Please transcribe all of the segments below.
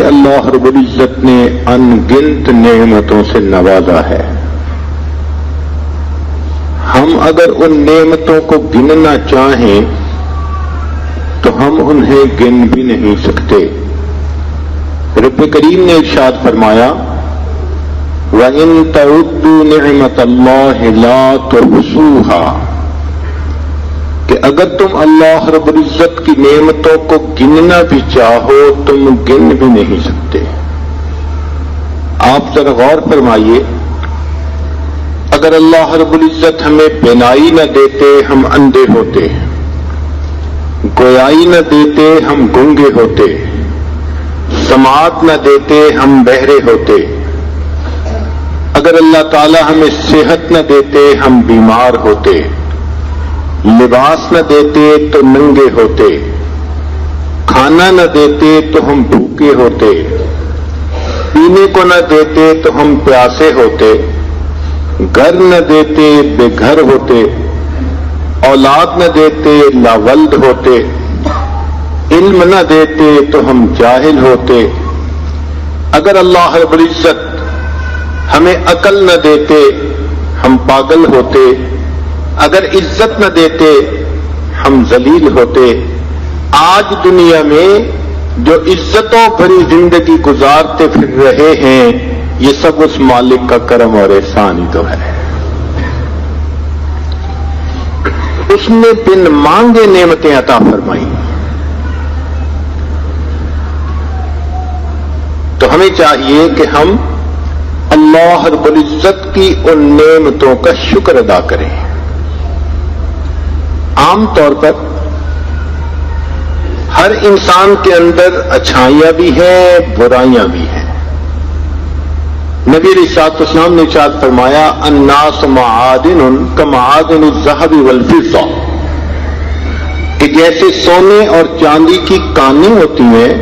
اللہ رب العزت نے ان گنت نعمتوں سے نوازا ہے. ہم اگر ان نعمتوں کو گننا چاہیں تو ہم انہیں گن بھی نہیں سکتے. رب کریم نے ارشاد فرمایا وَإِن تَعُدُّوا نِعْمَةَ اللَّهِ لَا تُحْصُوهَا، کہ اگر تم اللہ رب العزت کی نعمتوں کو گننا بھی چاہو تم گن بھی نہیں سکتے. آپ ذرا غور فرمائیے، اگر اللہ رب العزت ہمیں بینائی نہ دیتے ہم اندھے ہوتے، گویائی نہ دیتے ہم گونگے ہوتے، سماعت نہ دیتے ہم بہرے ہوتے، اگر اللہ تعالی ہمیں صحت نہ دیتے ہم بیمار ہوتے، لباس نہ دیتے تو ننگے ہوتے، کھانا نہ دیتے تو ہم بھوکے ہوتے، پینے کو نہ دیتے تو ہم پیاسے ہوتے، گھر نہ دیتے بے گھر ہوتے، اولاد نہ دیتے لاولد ہوتے، علم نہ دیتے تو ہم جاہل ہوتے. اگر اللہ رب العزت ہمیں عقل نہ دیتے ہم پاگل ہوتے، اگر عزت نہ دیتے ہم ذلیل ہوتے. آج دنیا میں جو عزتوں بھری زندگی گزارتے پھر رہے ہیں یہ سب اس مالک کا کرم اور احسان ہی تو ہے. اس نے بن مانگے نعمتیں عطا فرمائی. تو ہمیں چاہیے کہ ہم اللہ رب العزت کی ان نعمتوں کا شکر ادا کریں. عام طور پر ہر انسان کے اندر اچھائیاں بھی ہیں برائیاں بھی ہیں. نبی علیہ الصلوۃ والسلام نے ارشاد فرمایا الناس معادن کمعادن الذهب والفضہ، کہ جیسے سونے اور چاندی کی کانیں ہوتی ہیں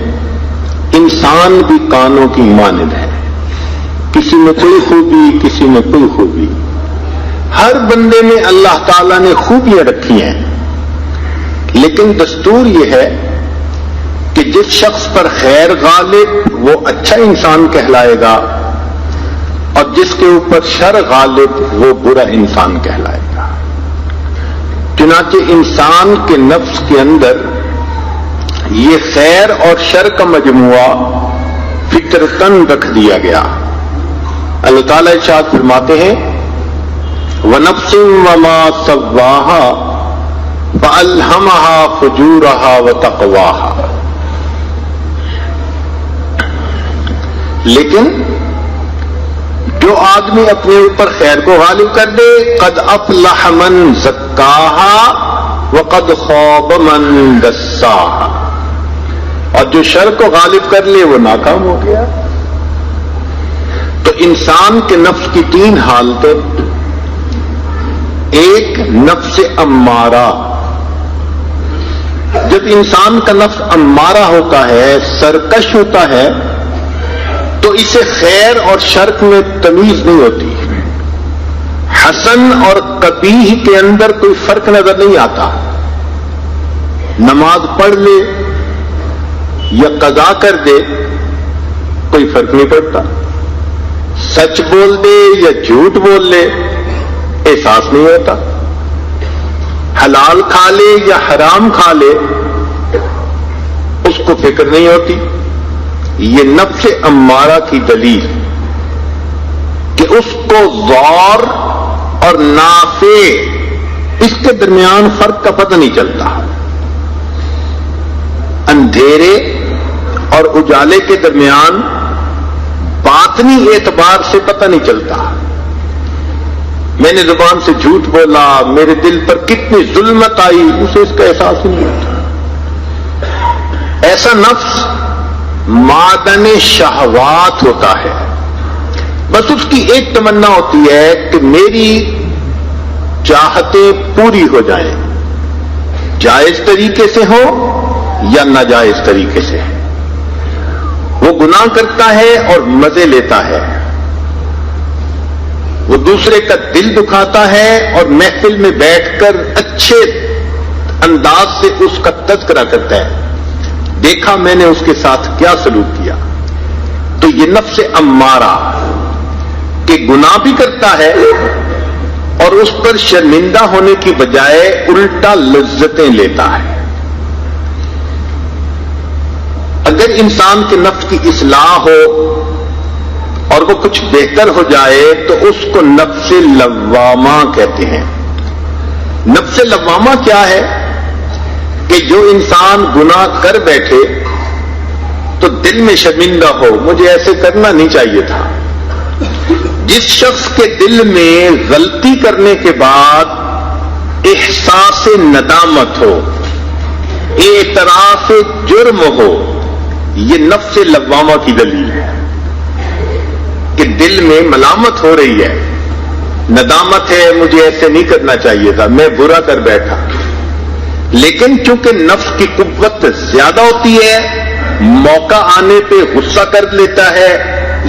انسان بھی کانوں کی مانند ہے، کسی میں کوئی خوبی کسی میں کوئی خوبی. ہر بندے میں اللہ تعالیٰ نے خوبیاں رکھی ہیں، لیکن دستور یہ ہے کہ جس شخص پر خیر غالب وہ اچھا انسان کہلائے گا اور جس کے اوپر شر غالب وہ برا انسان کہلائے گا. چنانچہ انسان کے نفس کے اندر یہ خیر اور شر کا مجموعہ فطرتاً رکھ دیا گیا. اللہ تعالیٰ ارشاد فرماتے ہیں وَنَفْسٍ وَمَا سَوَّاهَا فَأَلْهَمَهَا فُجُورَهَا وَتَقْوَاهَا. لیکن جو آدمی اپنے اوپر خیر کو غالب کر دے قد افلح من زکاها وقد خاب من دساها، اور جو شر کو غالب کر لے وہ ناکام ہو گیا. تو انسان کے نفس کی تین حالتیں، ایک نفس امارہ. جب انسان کا نفس امارہ ہوتا ہے سرکش ہوتا ہے تو اسے خیر اور شر میں تمیز نہیں ہوتی. حسن اور قبیح کے اندر کوئی فرق نظر نہیں آتا. نماز پڑھ لے یا قضا کر دے کوئی فرق نہیں پڑتا. سچ بول دے یا جھوٹ بول لے احساس نہیں ہوتا. حلال کھا لے یا حرام کھا لے اس کو فکر نہیں ہوتی. یہ نفس امارہ کی دلیل کہ اس کو ضار اور نافع اس کے درمیان فرق کا پتہ نہیں چلتا. اندھیرے اور اجالے کے درمیان باطنی اعتبار سے پتہ نہیں چلتا. میں نے زبان سے جھوٹ بولا، میرے دل پر کتنی ظلمت آئی، اسے اس کا احساس نہیں ہوتا. ایسا نفس معدن شہوات ہوتا ہے. بس اس کی ایک تمنا ہوتی ہے کہ میری چاہتیں پوری ہو جائیں، جائز طریقے سے ہو یا ناجائز طریقے سے. وہ گناہ کرتا ہے اور مزے لیتا ہے، وہ دوسرے کا دل دکھاتا ہے اور محفل میں بیٹھ کر اچھے انداز سے اس کا تذکرہ کرتا ہے. دیکھا میں نے اس کے ساتھ کیا سلوک کیا. تو یہ نفس امارہ کہ گناہ بھی کرتا ہے اور اس پر شرمندہ ہونے کی بجائے الٹا لذتیں لیتا ہے. اگر انسان کے نفس کی اصلاح ہو اور وہ کچھ بہتر ہو جائے تو اس کو نفس لوامہ کہتے ہیں. نفس لوامہ کیا ہے؟ کہ جو انسان گناہ کر بیٹھے تو دل میں شرمندہ ہو، مجھے ایسے کرنا نہیں چاہیے تھا. جس شخص کے دل میں غلطی کرنے کے بعد احساس ندامت ہو، اعتراف جرم ہو، یہ نفس لوامہ کی دلیل ہے کہ دل میں ملامت ہو رہی ہے، ندامت ہے، مجھے ایسے نہیں کرنا چاہیے تھا، میں برا کر بیٹھا. لیکن چونکہ نفس کی قوت زیادہ ہوتی ہے، موقع آنے پہ غصہ کر لیتا ہے،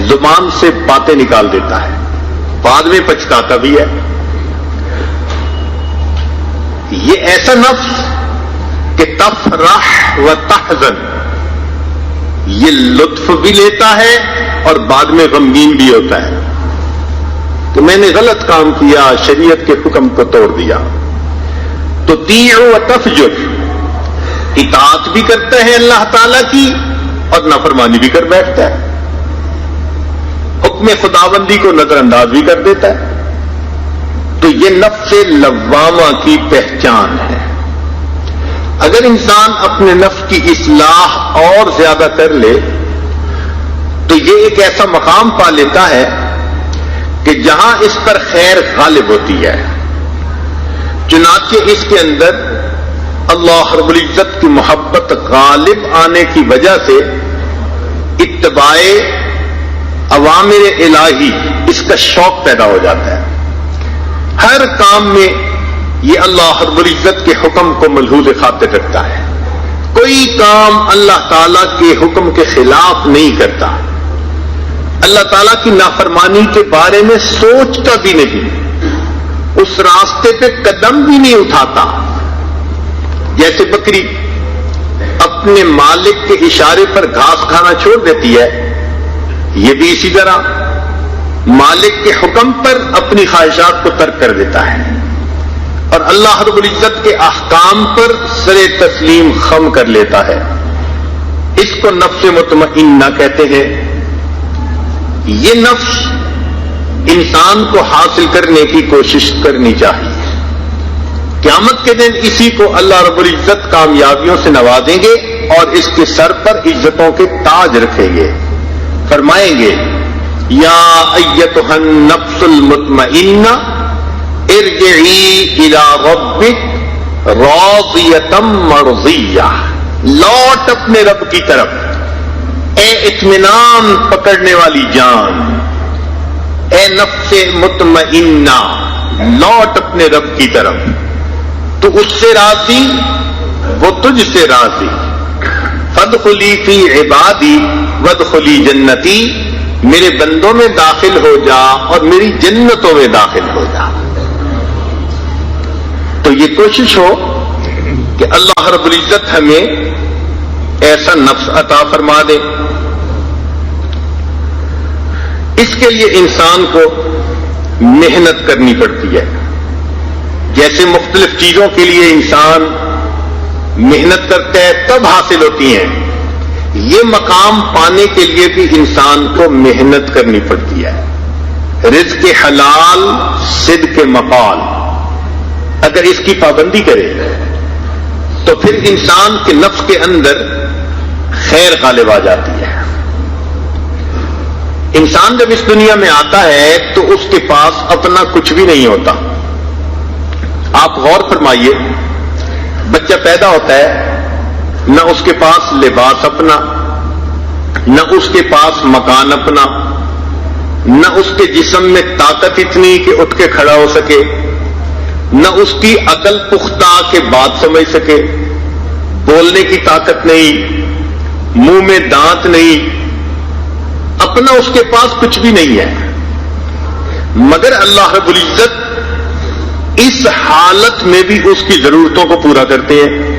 زبان سے باتیں نکال دیتا ہے، بعد میں پچھتاتا بھی ہے. یہ ایسا نفس کہ تفرح و تحزن، یہ لطف بھی لیتا ہے اور بعد میں غمگین بھی ہوتا ہے کہ میں نے غلط کام کیا، شریعت کے حکم کو توڑ دیا. تو تیع و تفجر، اطاعت بھی کرتا ہے اللہ تعالی کی اور نافرمانی بھی کر بیٹھتا ہے، حکم خداوندی کو نظر انداز بھی کر دیتا ہے. تو یہ نفس لوامہ کی پہچان ہے. اگر انسان اپنے نفس کی اصلاح اور زیادہ کر لے تو یہ ایک ایسا مقام پا لیتا ہے کہ جہاں اس پر خیر غالب ہوتی ہے. چنانچہ اس کے اندر اللہ رب العزت کی محبت غالب آنے کی وجہ سے اتباع اوامر الہی، اس کا شوق پیدا ہو جاتا ہے. ہر کام میں یہ اللہ رب العزت کے حکم کو ملحوظ خاطر رکھتا ہے. کوئی کام اللہ تعالی کے حکم کے خلاف نہیں کرتا، اللہ تعالیٰ کی نافرمانی کے بارے میں سوچتا بھی نہیں، اس راستے پہ قدم بھی نہیں اٹھاتا. جیسے بکری اپنے مالک کے اشارے پر گھاس کھانا چھوڑ دیتی ہے، یہ بھی اسی طرح مالک کے حکم پر اپنی خواہشات کو ترک کر دیتا ہے اور اللہ رب العزت کے احکام پر سر تسلیم خم کر لیتا ہے. اس کو نفس مطمئنہ کہتے ہیں. یہ نفس انسان کو حاصل کرنے کی کوشش کرنی چاہیے. قیامت کے دن اسی کو اللہ رب العزت کامیابیوں سے نوازیں گے اور اس کے سر پر عزتوں کے تاج رکھیں گے. فرمائیں گے یا ایتھا النفس المطمئنہ ارجعی الی ربک راضیۃ مرضیہ، لوٹ اپنے رب کی طرف، اے اطمینان پکڑنے والی جان، اے نفس مطمئنہ، لوٹ اپنے رب کی طرف. تو اس سے راضی، وہ تجھ سے راضی. فادخلی فی عبادی وادخلی جنتی، میرے بندوں میں داخل ہو جا اور میری جنتوں میں داخل ہو جا. تو یہ کوشش ہو کہ اللہ رب العزت ہمیں ایسا نفس عطا فرما دے. اس کے لیے انسان کو محنت کرنی پڑتی ہے. جیسے مختلف چیزوں کے لیے انسان محنت کرتا ہے تب حاصل ہوتی ہیں، یہ مقام پانے کے لیے بھی انسان کو محنت کرنی پڑتی ہے. رزق حلال صدق مقال، اگر اس کی پابندی کرے تو پھر انسان کے نفس کے اندر خیر غالب آ جاتی ہے. انسان جب اس دنیا میں آتا ہے تو اس کے پاس اپنا کچھ بھی نہیں ہوتا. آپ غور فرمائیے، بچہ پیدا ہوتا ہے، نہ اس کے پاس لباس اپنا، نہ اس کے پاس مکان اپنا، نہ اس کے جسم میں طاقت اتنی کہ اٹھ کے کھڑا ہو سکے، نہ اس کی عقل پختہ کہ بات سمجھ سکے، بولنے کی طاقت نہیں، منہ میں دانت نہیں، اپنا اس کے پاس کچھ بھی نہیں ہے. مگر اللہ رب العزت اس حالت میں بھی اس کی ضرورتوں کو پورا کرتے ہیں.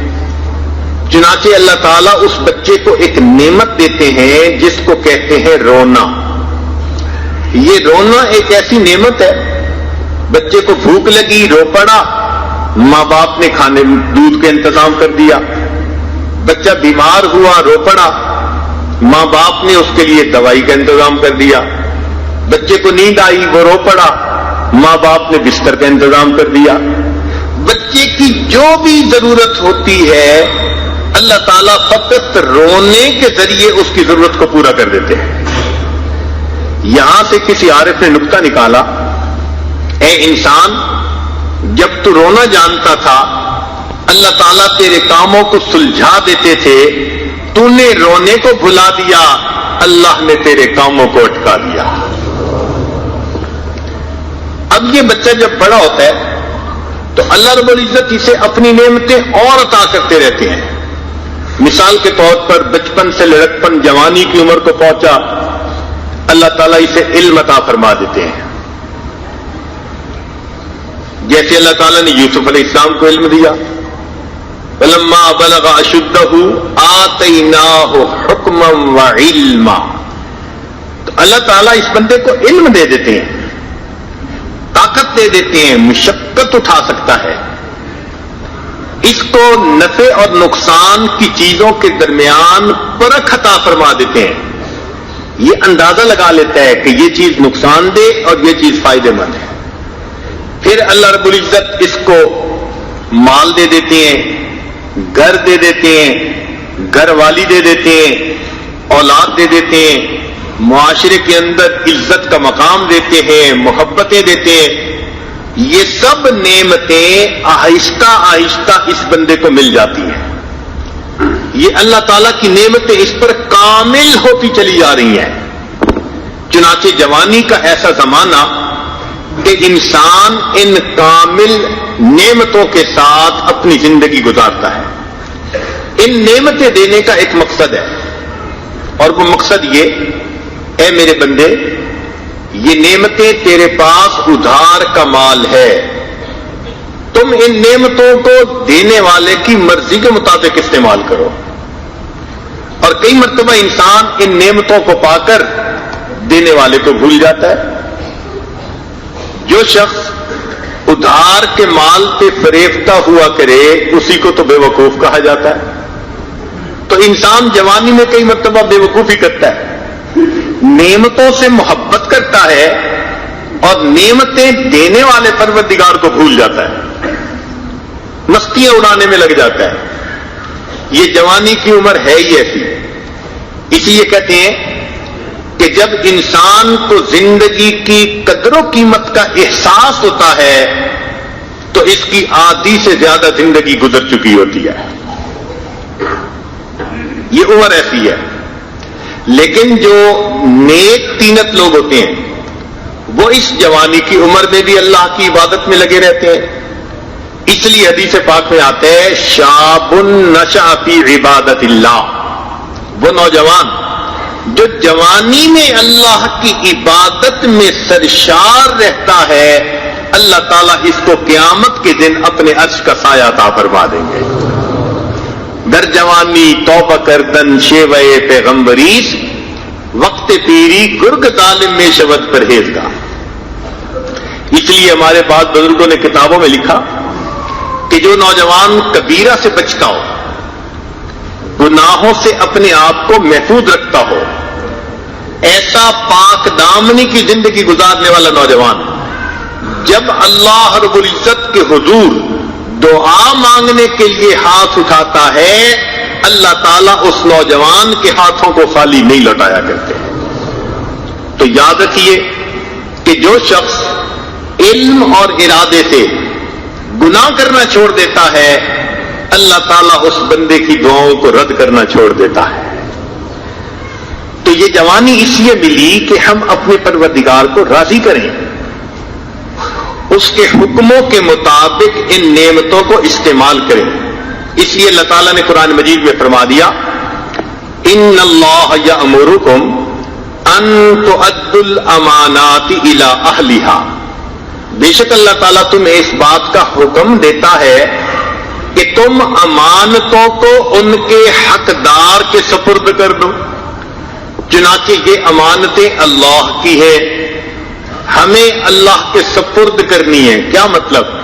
چنانچہ اللہ تعالیٰ اس بچے کو ایک نعمت دیتے ہیں جس کو کہتے ہیں رونا. یہ رونا ایک ایسی نعمت ہے، بچے کو بھوک لگی رو پڑا، ماں باپ نے کھانے دودھ کا انتظام کر دیا. بچہ بیمار ہوا رو پڑا، ماں باپ نے اس کے لیے دوائی کا انتظام کر دیا. بچے کو نیند آئی وہ رو پڑا، ماں باپ نے بستر کا انتظام کر دیا. بچے کی جو بھی ضرورت ہوتی ہے اللہ تعالیٰ فقط رونے کے ذریعے اس کی ضرورت کو پورا کر دیتے ہیں. یہاں سے کسی عارف نے نکتہ نکالا، اے انسان جب تو رونا جانتا تھا اللہ تعالیٰ تیرے کاموں کو سلجھا دیتے تھے، تو نے رونے کو بھلا دیا، اللہ نے تیرے کاموں کو اٹکا دیا. اب یہ بچہ جب بڑا ہوتا ہے تو اللہ رب العزت اسے اپنی نعمتیں اور عطا کرتے رہتے ہیں. مثال کے طور پر بچپن سے لڑکپن جوانی کی عمر کو پہنچا، اللہ تعالیٰ اسے علم عطا فرما دیتے ہیں. جیسے اللہ تعالیٰ نے یوسف علیہ السلام کو علم دیا، فلما بلغ اشدہ آتیناہ حکما وعلما. تو اللہ تعالیٰ اس بندے کو علم دے دیتے ہیں، طاقت دے دیتے ہیں، مشقت اٹھا سکتا ہے. اس کو نفع اور نقصان کی چیزوں کے درمیان پرکھ عطا فرما دیتے ہیں. یہ اندازہ لگا لیتا ہے کہ یہ چیز نقصان دہ اور یہ چیز فائدہ مند ہے. پھر اللہ رب العزت اس کو مال دے دیتے ہیں، گھر دے دیتے ہیں، گھر والی دے دیتے ہیں، اولاد دے دیتے ہیں، معاشرے کے اندر عزت کا مقام دیتے ہیں، محبتیں دیتے ہیں. یہ سب نعمتیں آہستہ آہستہ اس بندے کو مل جاتی ہیں. یہ اللہ تعالیٰ کی نعمتیں اس پر کامل ہوتی چلی جا رہی ہیں. چنانچہ جوانی کا ایسا زمانہ کہ انسان ان کامل نعمتوں کے ساتھ اپنی زندگی گزارتا ہے. ان نعمتیں دینے کا ایک مقصد ہے، اور وہ مقصد یہ، اے میرے بندے یہ نعمتیں تیرے پاس ادھار کا مال ہے، تم ان نعمتوں کو دینے والے کی مرضی کے مطابق استعمال کرو. اور کئی مرتبہ انسان ان نعمتوں کو پا کر دینے والے کو بھول جاتا ہے. جو شخص ادھار کے مال پہ فریفتہ ہوا کرے اسی کو تو بے وقوف کہا جاتا ہے. تو انسان جوانی میں کئی مرتبہ بے وقوفی کرتا ہے، نعمتوں سے محبت کرتا ہے اور نعمتیں دینے والے پروردگار کو بھول جاتا ہے، مستیاں اڑانے میں لگ جاتا ہے. یہ جوانی کی عمر ہے ہی ایسی. اسی لیے کہتے ہیں کہ جب انسان کو زندگی کی قدر و قیمت کا احساس ہوتا ہے تو اس کی آدھی سے زیادہ زندگی گزر چکی ہوتی ہے. یہ عمر ایسی ہے. لیکن جو نیک تینت لوگ ہوتے ہیں وہ اس جوانی کی عمر میں بھی اللہ کی عبادت میں لگے رہتے ہیں. اس لیے حدیث پاک میں آتا ہے شاب نشأ فی عبادت اللہ، وہ نوجوان جو جوانی میں اللہ کی عبادت میں سرشار رہتا ہے اللہ تعالیٰ اس کو قیامت کے دن اپنے عرش کا سایہ عطا فرما دیں گے. در جوانی توبہ کردن شیوے پیغمبریس، وقت پیری گرگ ظالم میں شبد پرہیزگار. اس لیے ہمارے بعض بزرگوں نے کتابوں میں لکھا کہ جو نوجوان کبیرہ سے بچتا ہو، گناہوں سے اپنے آپ کو محفوظ رکھتا ہو، ایسا پاک دامنی کی زندگی گزارنے والا نوجوان جب اللہ رب العزت کے حضور دعا مانگنے کے لیے ہاتھ اٹھاتا ہے اللہ تعالیٰ اس نوجوان کے ہاتھوں کو خالی نہیں لوٹایا کرتے. تو یاد رکھیے کہ جو شخص علم اور ارادے سے گناہ کرنا چھوڑ دیتا ہے اللہ تعالیٰ اس بندے کی دعاؤں کو رد کرنا چھوڑ دیتا ہے. تو یہ جوانی اس لیے ملی کہ ہم اپنے پروردگار کو راضی کریں، اس کے حکموں کے مطابق ان نعمتوں کو استعمال کریں. اس لیے اللہ تعالیٰ نے قرآن مجید میں فرما دیا ان اللہ یأمرکم ان تؤدوا الامانات الی اہلہا، بے شک اللہ تعالیٰ تمہیں اس بات کا حکم دیتا ہے کہ تم امانتوں کو ان کے حقدار کے سپرد کر دو. چنانچہ یہ امانتیں اللہ کی ہے، ہمیں اللہ کے سپرد کرنی ہے. کیا مطلب؟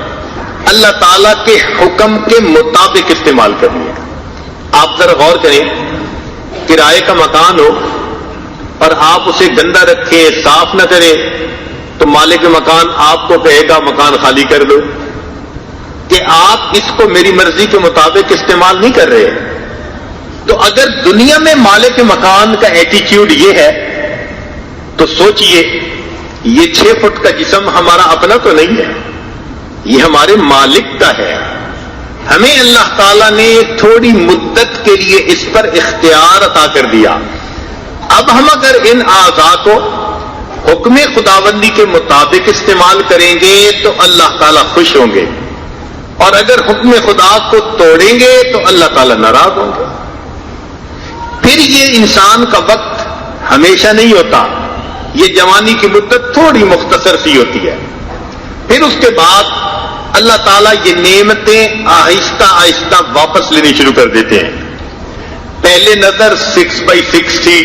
اللہ تعالیٰ کے حکم کے مطابق استعمال کرنی ہے. آپ ذرا غور کریں، کرائے کا مکان ہو اور آپ اسے گندا رکھیں، صاف نہ کریں، تو مالک مکان آپ کو کہے گا مکان خالی کر دو، کہ آپ اس کو میری مرضی کے مطابق استعمال نہیں کر رہے. تو اگر دنیا میں مالک مکان کا ایٹیچیوڈ یہ ہے تو سوچئے یہ 6 فٹ کا جسم ہمارا اپنا تو نہیں ہے، یہ ہمارے مالک کا ہے. ہمیں اللہ تعالیٰ نے تھوڑی مدت کے لیے اس پر اختیار عطا کر دیا. اب ہم اگر ان اعضاء کو حکم خداوندی کے مطابق استعمال کریں گے تو اللہ تعالیٰ خوش ہوں گے، اور اگر حکم خدا کو توڑیں گے تو اللہ تعالیٰ ناراض ہوں گے. پھر یہ انسان کا وقت ہمیشہ نہیں ہوتا، یہ جوانی کی مدت تھوڑی مختصر سی ہوتی ہے. پھر اس کے بعد اللہ تعالیٰ یہ نعمتیں آہستہ آہستہ واپس لینی شروع کر دیتے ہیں. پہلے نظر 6x6 تھی،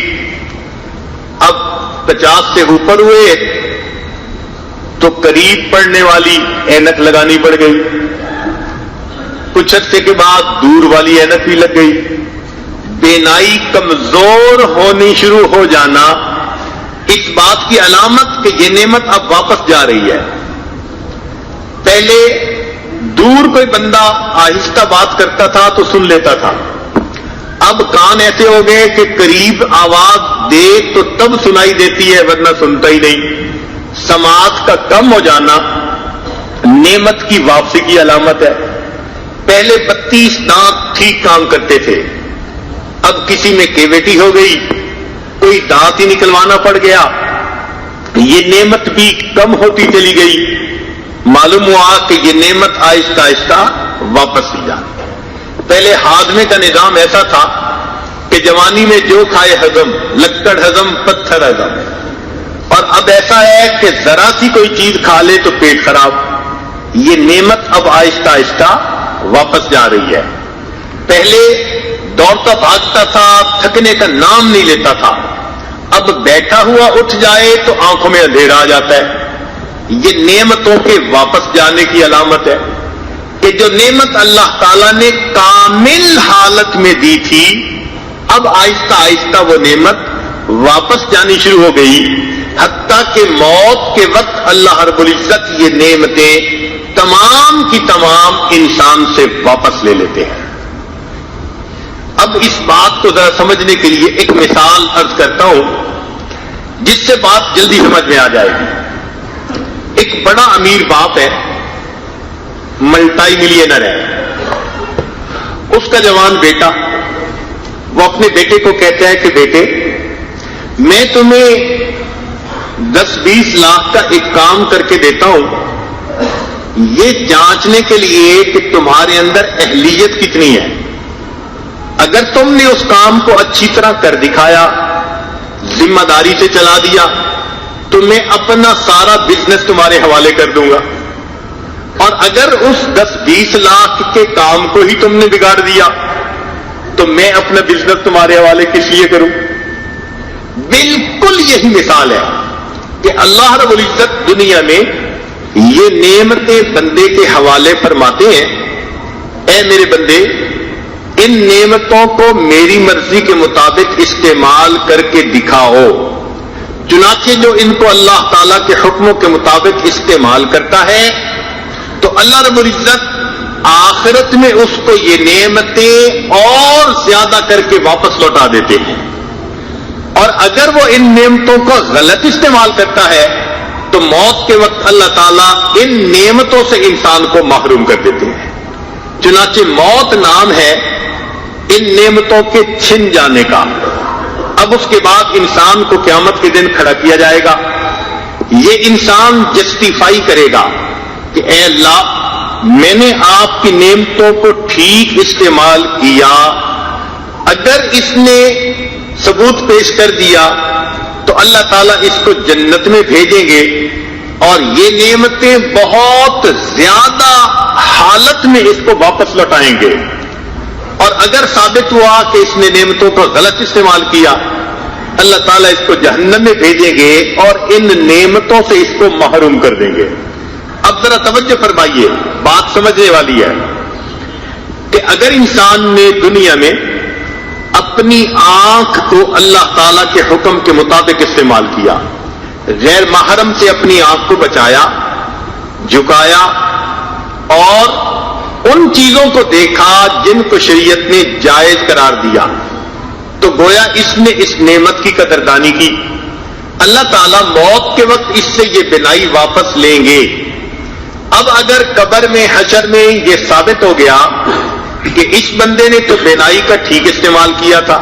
اب 50 سے اوپر ہوئے تو قریب پڑنے والی اینک لگانی پڑ گئی. کچھ عرصے کے بعد دور والی اینک بھی لگ گئی. بینائی کمزور ہونی شروع ہو جانا اس بات کی علامت کہ یہ نعمت اب واپس جا رہی ہے. پہلے دور کوئی بندہ آہستہ بات کرتا تھا تو سن لیتا تھا، اب کان ایسے ہو گئے کہ قریب آواز دے تو تب سنائی دیتی ہے ورنہ سنتا ہی نہیں. سماعت کا کم ہو جانا نعمت کی واپسی کی علامت ہے. پہلے 32 دانت ٹھیک کام کرتے تھے، اب کسی میں کیویٹی ہو گئی، کوئی دانت ہی نکلوانا پڑ گیا، یہ نعمت بھی کم ہوتی چلی گئی. معلوم ہوا کہ یہ نعمت آہستہ آہستہ واپس لی جاتی. پہلے ہاضمے کا نظام ایسا تھا کہ جوانی میں جو کھائے ہضم، لکڑ ہضم، پتھر ہضم، اور اب ایسا ہے کہ ذرا سی کوئی چیز کھا لے تو پیٹ خراب. یہ نعمت اب آہستہ آہستہ واپس جا رہی ہے. پہلے دوڑتا بھاگتا تھا، تھکنے کا نام نہیں لیتا تھا، اب بیٹھا ہوا اٹھ جائے تو آنکھوں میں اندھیرا آ جاتا ہے. یہ نعمتوں کے واپس جانے کی علامت ہے کہ جو نعمت اللہ تعالیٰ نے کامل حالت میں دی تھی اب آہستہ آہستہ وہ نعمت واپس جانی شروع ہو گئی. حتیٰ کہ موت کے وقت اللہ رب العزت یہ نعمتیں تمام کی تمام انسان سے واپس لے لیتے ہیں. اب اس بات کو ذرا سمجھنے کے لیے ایک مثال عرض کرتا ہوں جس سے بات جلدی سمجھ میں آ جائے گی. ایک بڑا امیر باپ ہے، ملٹائی ملینر ہے. اس کا جوان بیٹا وہ اپنے بیٹے کو کہتا ہے کہ بیٹے میں تمہیں 10-20 لاکھ کا ایک کام کر کے دیتا ہوں، یہ جانچنے کے لیے کہ تمہارے اندر اہلیت کتنی ہے. اگر تم نے اس کام کو اچھی طرح کر دکھایا، ذمہ داری سے چلا دیا، تو میں اپنا سارا بزنس تمہارے حوالے کر دوں گا. اور اگر اس 10-20 لاکھ کے کام کو ہی تم نے بگاڑ دیا تو میں اپنا بزنس تمہارے حوالے کس لیے کروں. بالکل یہی مثال ہے کہ اللہ رب العزت دنیا میں یہ نعمتیں بندے کے حوالے فرماتے ہیں. اے میرے بندے، ان نعمتوں کو میری مرضی کے مطابق استعمال کر کے دکھاؤ. چنانچہ جو ان کو اللہ تعالیٰ کے حکموں کے مطابق استعمال کرتا ہے تو اللہ رب العزت آخرت میں اس کو یہ نعمتیں اور زیادہ کر کے واپس لوٹا دیتے ہیں. اور اگر وہ ان نعمتوں کو غلط استعمال کرتا ہے تو موت کے وقت اللہ تعالیٰ ان نعمتوں سے انسان کو محروم کر دیتے ہیں. چنانچہ موت نام ہے ان نعمتوں کے چھن جانے کا. اب اس کے بعد انسان کو قیامت کے دن کھڑا کیا جائے گا. یہ انسان جسٹیفائی کرے گا کہ اے اللہ، میں نے آپ کی نعمتوں کو ٹھیک استعمال کیا. اگر اس نے ثبوت پیش کر دیا تو اللہ تعالیٰ اس کو جنت میں بھیجیں گے. اور یہ نعمتیں بہت زیادہ حالت میں اس کو واپس لوٹائیں گے. اور اگر ثابت ہوا کہ اس نے نعمتوں کا غلط استعمال کیا، اللہ تعالیٰ اس کو جہنم میں بھیجیں گے اور ان نعمتوں سے اس کو محروم کر دیں گے. اب ذرا توجہ فرمائیے، بات سمجھنے والی ہے کہ اگر انسان نے دنیا میں اپنی آنکھ کو اللہ تعالیٰ کے حکم کے مطابق استعمال کیا، غیر محرم سے اپنی آنکھ کو بچایا، جھکایا اور ان چیزوں کو دیکھا جن کو شریعت نے جائز قرار دیا، تو گویا اس نے اس نعمت کی قدردانی کی. اللہ تعالیٰ موت کے وقت اس سے یہ بینائی واپس لیں گے. اب اگر قبر میں حشر میں یہ ثابت ہو گیا کہ اس بندے نے تو بینائی کا ٹھیک استعمال کیا تھا،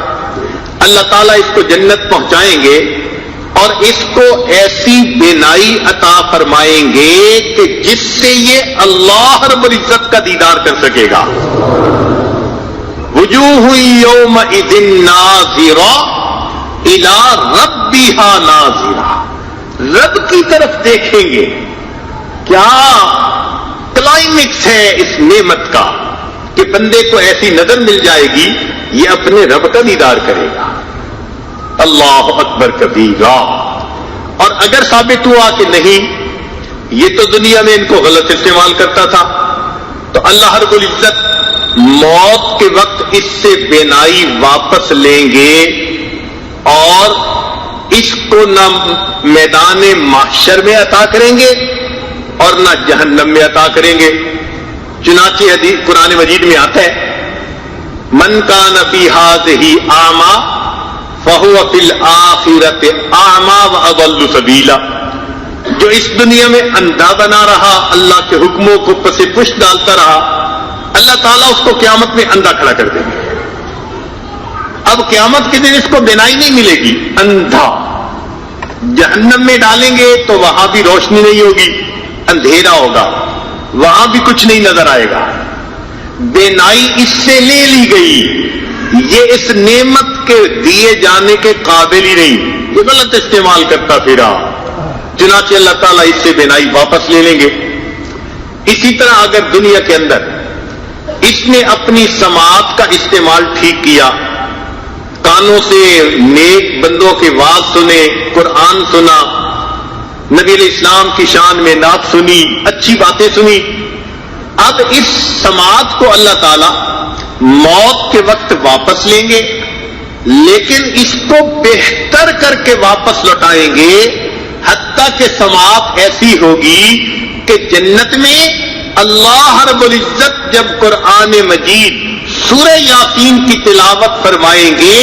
اللہ تعالیٰ اس کو جنت پہنچائیں گے اور اس کو ایسی بینائی عطا فرمائیں گے کہ جس سے یہ اللہ رب العزت کا دیدار کر سکے گا. وجوہ یومئذ ناظرہ الی ربہا ناظرہ، رب کی طرف دیکھیں گے. کیا کلائمیکس ہے اس نعمت کا کہ بندے کو ایسی نظر مل جائے گی یہ اپنے رب کا دیدار کرے گا. اللہ اکبر کبیرہ. اور اگر ثابت ہوا کہ نہیں یہ تو دنیا میں ان کو غلط استعمال کرتا تھا، تو اللہ رب العزت موت کے وقت اس سے بینائی واپس لیں گے اور اس کو نہ میدان محشر میں عطا کریں گے اور نہ جہنم میں عطا کریں گے. چنانچہ حدیث قرآن مجید میں آتا ہے، من کان فی ہذہ اعمی فہو فی الآخرۃ اعمی واضل سبیلا. جو اس دنیا میں اندھا بنا رہا، اللہ کے حکموں کو پس پش ڈالتا رہا، اللہ تعالیٰ اس کو قیامت میں اندھا کھڑا کر دیں گے. اب قیامت کے دن اس کو بینائی نہیں ملے گی، اندھا. جہنم میں ڈالیں گے تو وہاں بھی روشنی نہیں ہوگی، اندھیرا ہوگا، وہاں بھی کچھ نہیں نظر آئے گا. بینائی اس سے لے لی گئی، یہ اس نعمت کے دیے جانے کے قابل ہی نہیں، یہ غلط استعمال کرتا پھرا. چنانچہ اللہ تعالیٰ اس سے بینائی واپس لے لیں گے. اسی طرح اگر دنیا کے اندر اس نے اپنی سماعت کا استعمال ٹھیک کیا، کانوں سے نیک بندوں کے واز سنے، قرآن سنا، نبی علیہ السلام کی شان میں نعت سنی، اچھی باتیں سنی، اب اس سماعت کو اللہ تعالیٰ موت کے وقت واپس لیں گے، لیکن اس کو بہتر کر کے واپس لوٹائیں گے، حتیٰ کہ سماعت ایسی ہوگی کہ جنت میں اللہ رب العزت جب قرآن مجید سورہ یاسین کی تلاوت فرمائیں گے،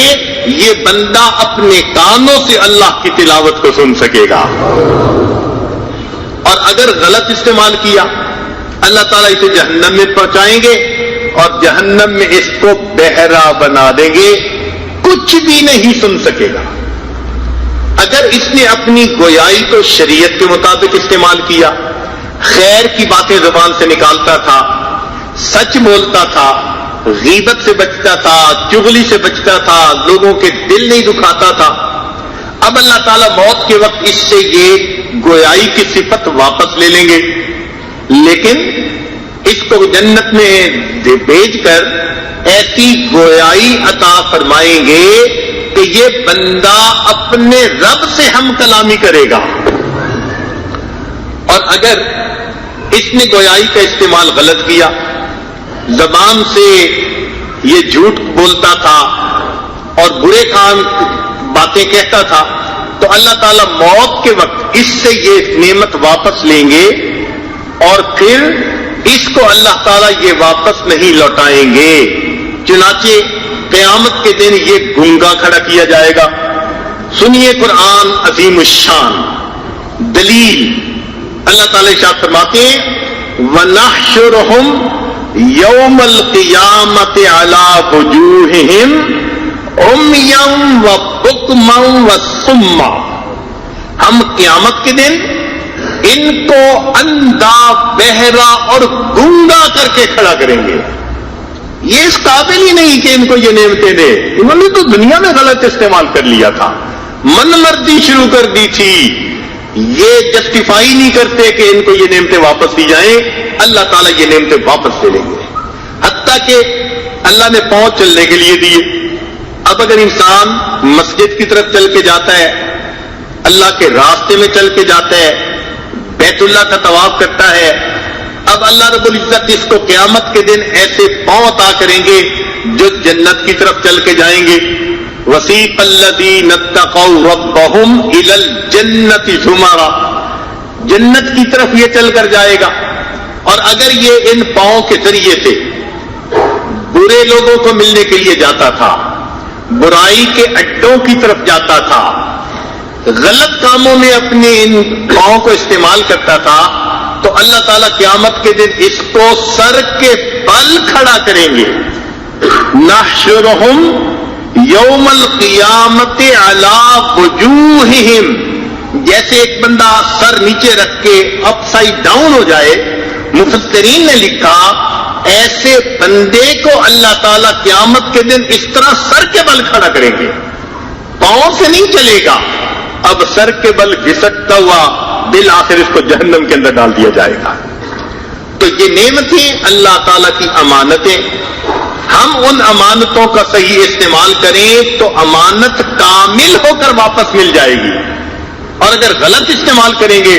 یہ بندہ اپنے کانوں سے اللہ کی تلاوت کو سن سکے گا. اور اگر غلط استعمال کیا، اللہ تعالیٰ اسے جہنم میں پہنچائیں گے اور جہنم میں اس کو بہرا بنا دیں گے، کچھ بھی نہیں سن سکے گا. اگر اس نے اپنی گویائی کو شریعت کے مطابق استعمال کیا، خیر کی باتیں زبان سے نکالتا تھا، سچ بولتا تھا، غیبت سے بچتا تھا، چغلی سے بچتا تھا، لوگوں کے دل نہیں دکھاتا تھا، اب اللہ تعالیٰ موت کے وقت اس سے یہ گویائی کی صفت واپس لے لیں گے، لیکن اس کو جنت میں بھیج کر ایسی گویائی عطا فرمائیں گے کہ یہ بندہ اپنے رب سے ہم کلامی کرے گا. اور اگر اس نے گویائی کا استعمال غلط کیا، زبان سے یہ جھوٹ بولتا تھا اور برے کام باتیں کہتا تھا، تو اللہ تعالیٰ موت کے وقت اس سے یہ نعمت واپس لیں گے اور پھر اس کو اللہ تعالیٰ یہ واپس نہیں لوٹائیں گے. چنانچہ قیامت کے دن یہ گونگا کھڑا کیا جائے گا. سنیے قرآن عظیم الشان دلیل. اللہ تعالیٰ ارشاد فرماتے ہیں وَنَحْشُرُهُمْ يَوْمَ الْقِيَامَةِ عَلَى وُجُوهِهِمْ عُمْيًا وَبُكْمًا وَصُمًّا. ہم قیامت کے دن ان کو اندھا، بہرا اور گونگا کر کے کھڑا کریں گے. یہ اس قابل ہی نہیں کہ ان کو یہ نعمتیں دے، انہوں نے تو دنیا میں غلط استعمال کر لیا تھا، من مرضی شروع کر دی تھی. یہ جسٹیفائی نہیں کرتے کہ ان کو یہ نعمتیں واپس دی جائیں، اللہ تعالیٰ یہ نعمتیں واپس لے لیں گے، حتیٰ کہ اللہ نے پاؤں چلنے کے لیے دیے۔ اب اگر انسان مسجد کی طرف چل کے جاتا ہے، اللہ کے راستے میں چل کے جاتا ہے، بیت اللہ کا طواف کرتا ہے، اب اللہ رب العزت اس کو قیامت کے دن ایسے پاؤں عطا کریں گے جو جنت کی طرف چل کے جائیں گے۔ وَسِيقَ الَّذِينَ اتَّقَوْا رَبَّهُمْ إِلَى الْجَنَّةِ زُمَرًا، جنت کی طرف یہ چل کر جائے گا۔ اور اگر یہ ان پاؤں کے ذریعے سے برے لوگوں کو ملنے کے لیے جاتا تھا، برائی کے اڈوں کی طرف جاتا تھا، غلط کاموں میں اپنے ان پاؤں کو استعمال کرتا تھا، تو اللہ تعالیٰ قیامت کے دن اس کو سر کے بل کھڑا کریں گے۔ نحشرہم یوم القیامت علی وجوہہم، جیسے ایک بندہ سر نیچے رکھ کے اپ سائڈ ڈاؤن ہو جائے، مفسرین نے لکھا ایسے بندے کو اللہ تعالیٰ قیامت کے دن اس طرح سر کے بل کھڑا کریں گے، پاؤں سے نہیں چلے گا، اب سر کے بل گھسٹتا ہوا بالآخر اس کو جہنم کے اندر ڈال دیا جائے گا۔ تو یہ نعمتیں اللہ تعالیٰ کی امانتیں، ہم ان امانتوں کا صحیح استعمال کریں تو امانت کامل ہو کر واپس مل جائے گی، اور اگر غلط استعمال کریں گے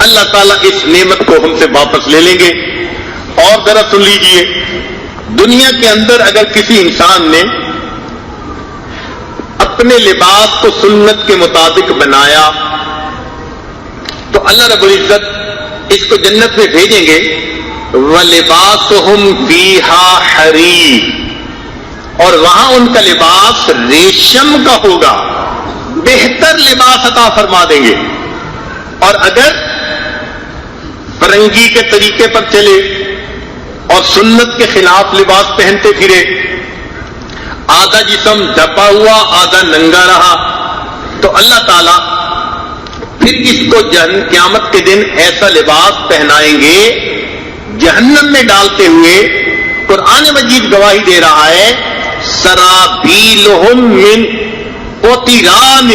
اللہ تعالیٰ اس نعمت کو ہم سے واپس لے لیں گے۔ اور ذرا سن لیجئے، دنیا کے اندر اگر کسی انسان نے اپنے لباس کو سنت کے مطابق بنایا تو اللہ رب العزت اس کو جنت میں بھیجیں گے۔ وَلِبَاسُهُمْ فِيهَا حَرِيرٌ، اور وہاں ان کا لباس ریشم کا ہوگا، بہتر لباس عطا فرما دیں گے۔ اور اگر فرنگی کے طریقے پر چلے اور سنت کے خلاف لباس پہنتے پھرے، آدھا جسم ڈھپا ہوا آدھا ننگا رہا، تو اللہ تعالیٰ پھر اس کو قیامت کے دن ایسا لباس پہنائیں گے جہنم میں ڈالتے ہوئے۔ قرآن مجید گواہی دے رہا ہے سرابیلہم من قطران،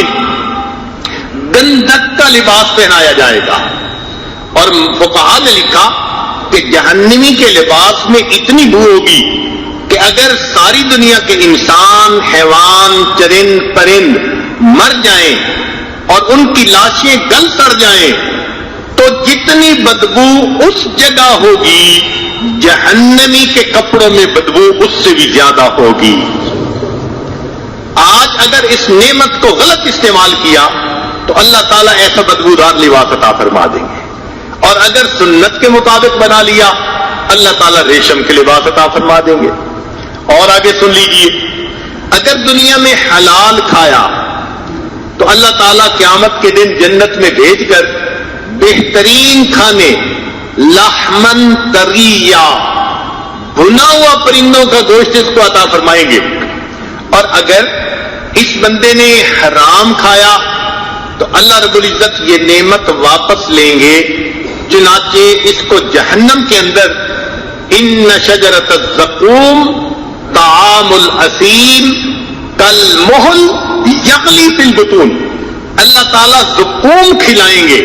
گندھک کا لباس پہنایا جائے گا۔ اور فقہاء نے لکھا کہ جہنمی کے لباس میں اتنی بو ہوگی کہ اگر ساری دنیا کے انسان، حیوان، چرند پرند مر جائیں اور ان کی لاشیں گل سڑ جائیں تو جتنی بدبو اس جگہ ہوگی جہنمی کے کپڑوں میں بدبو اس سے بھی زیادہ ہوگی۔ آج اگر اس نعمت کو غلط استعمال کیا تو اللہ تعالیٰ ایسا بدبودار لباس عطا فرما دیں گے، اور اگر سنت کے مطابق بنا لیا اللہ تعالیٰ ریشم کے لباس عطا فرما دیں گے۔ اور آگے سن لیجئے، اگر دنیا میں حلال کھایا تو اللہ تعالیٰ قیامت کے دن جنت میں بھیج کر بہترین کھانے لحمن طریا، بھنا ہوا پرندوں کا گوشت اس کو عطا فرمائیں گے۔ اور اگر اس بندے نے حرام کھایا تو اللہ رب العزت یہ نعمت واپس لیں گے، چنانچہ اس کو جہنم کے اندر ان شجرۃ الزقوم طعام الاسیم کالمہل یغلی فی البطون، اللہ تعالیٰ زقوم کھلائیں گے۔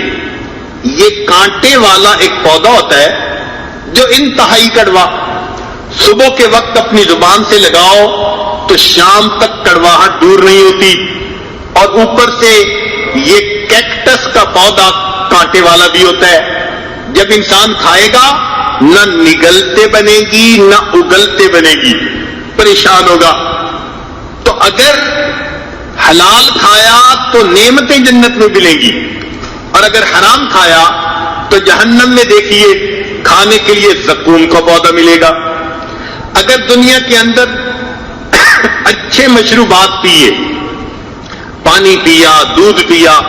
یہ کانٹے والا ایک پودا ہوتا ہے جو انتہائی کڑوا، صبح کے وقت اپنی زبان سے لگاؤ تو شام تک کڑواہٹ دور نہیں ہوتی، اور اوپر سے یہ کیکٹس کا پودا کانٹے والا بھی ہوتا ہے، جب انسان کھائے گا نہ نگلتے بنے گی نہ اگلتے بنے گی، پریشان ہوگا۔ تو اگر حلال کھایا تو نعمتیں جنت میں ملیں گی، اور اگر حرام کھایا تو جہنم میں دیکھیے کھانے کے لیے زقوم کا پودا ملے گا۔ اگر دنیا کے اندر اچھے مشروبات پیے، پانی پیا، دودھ پیا،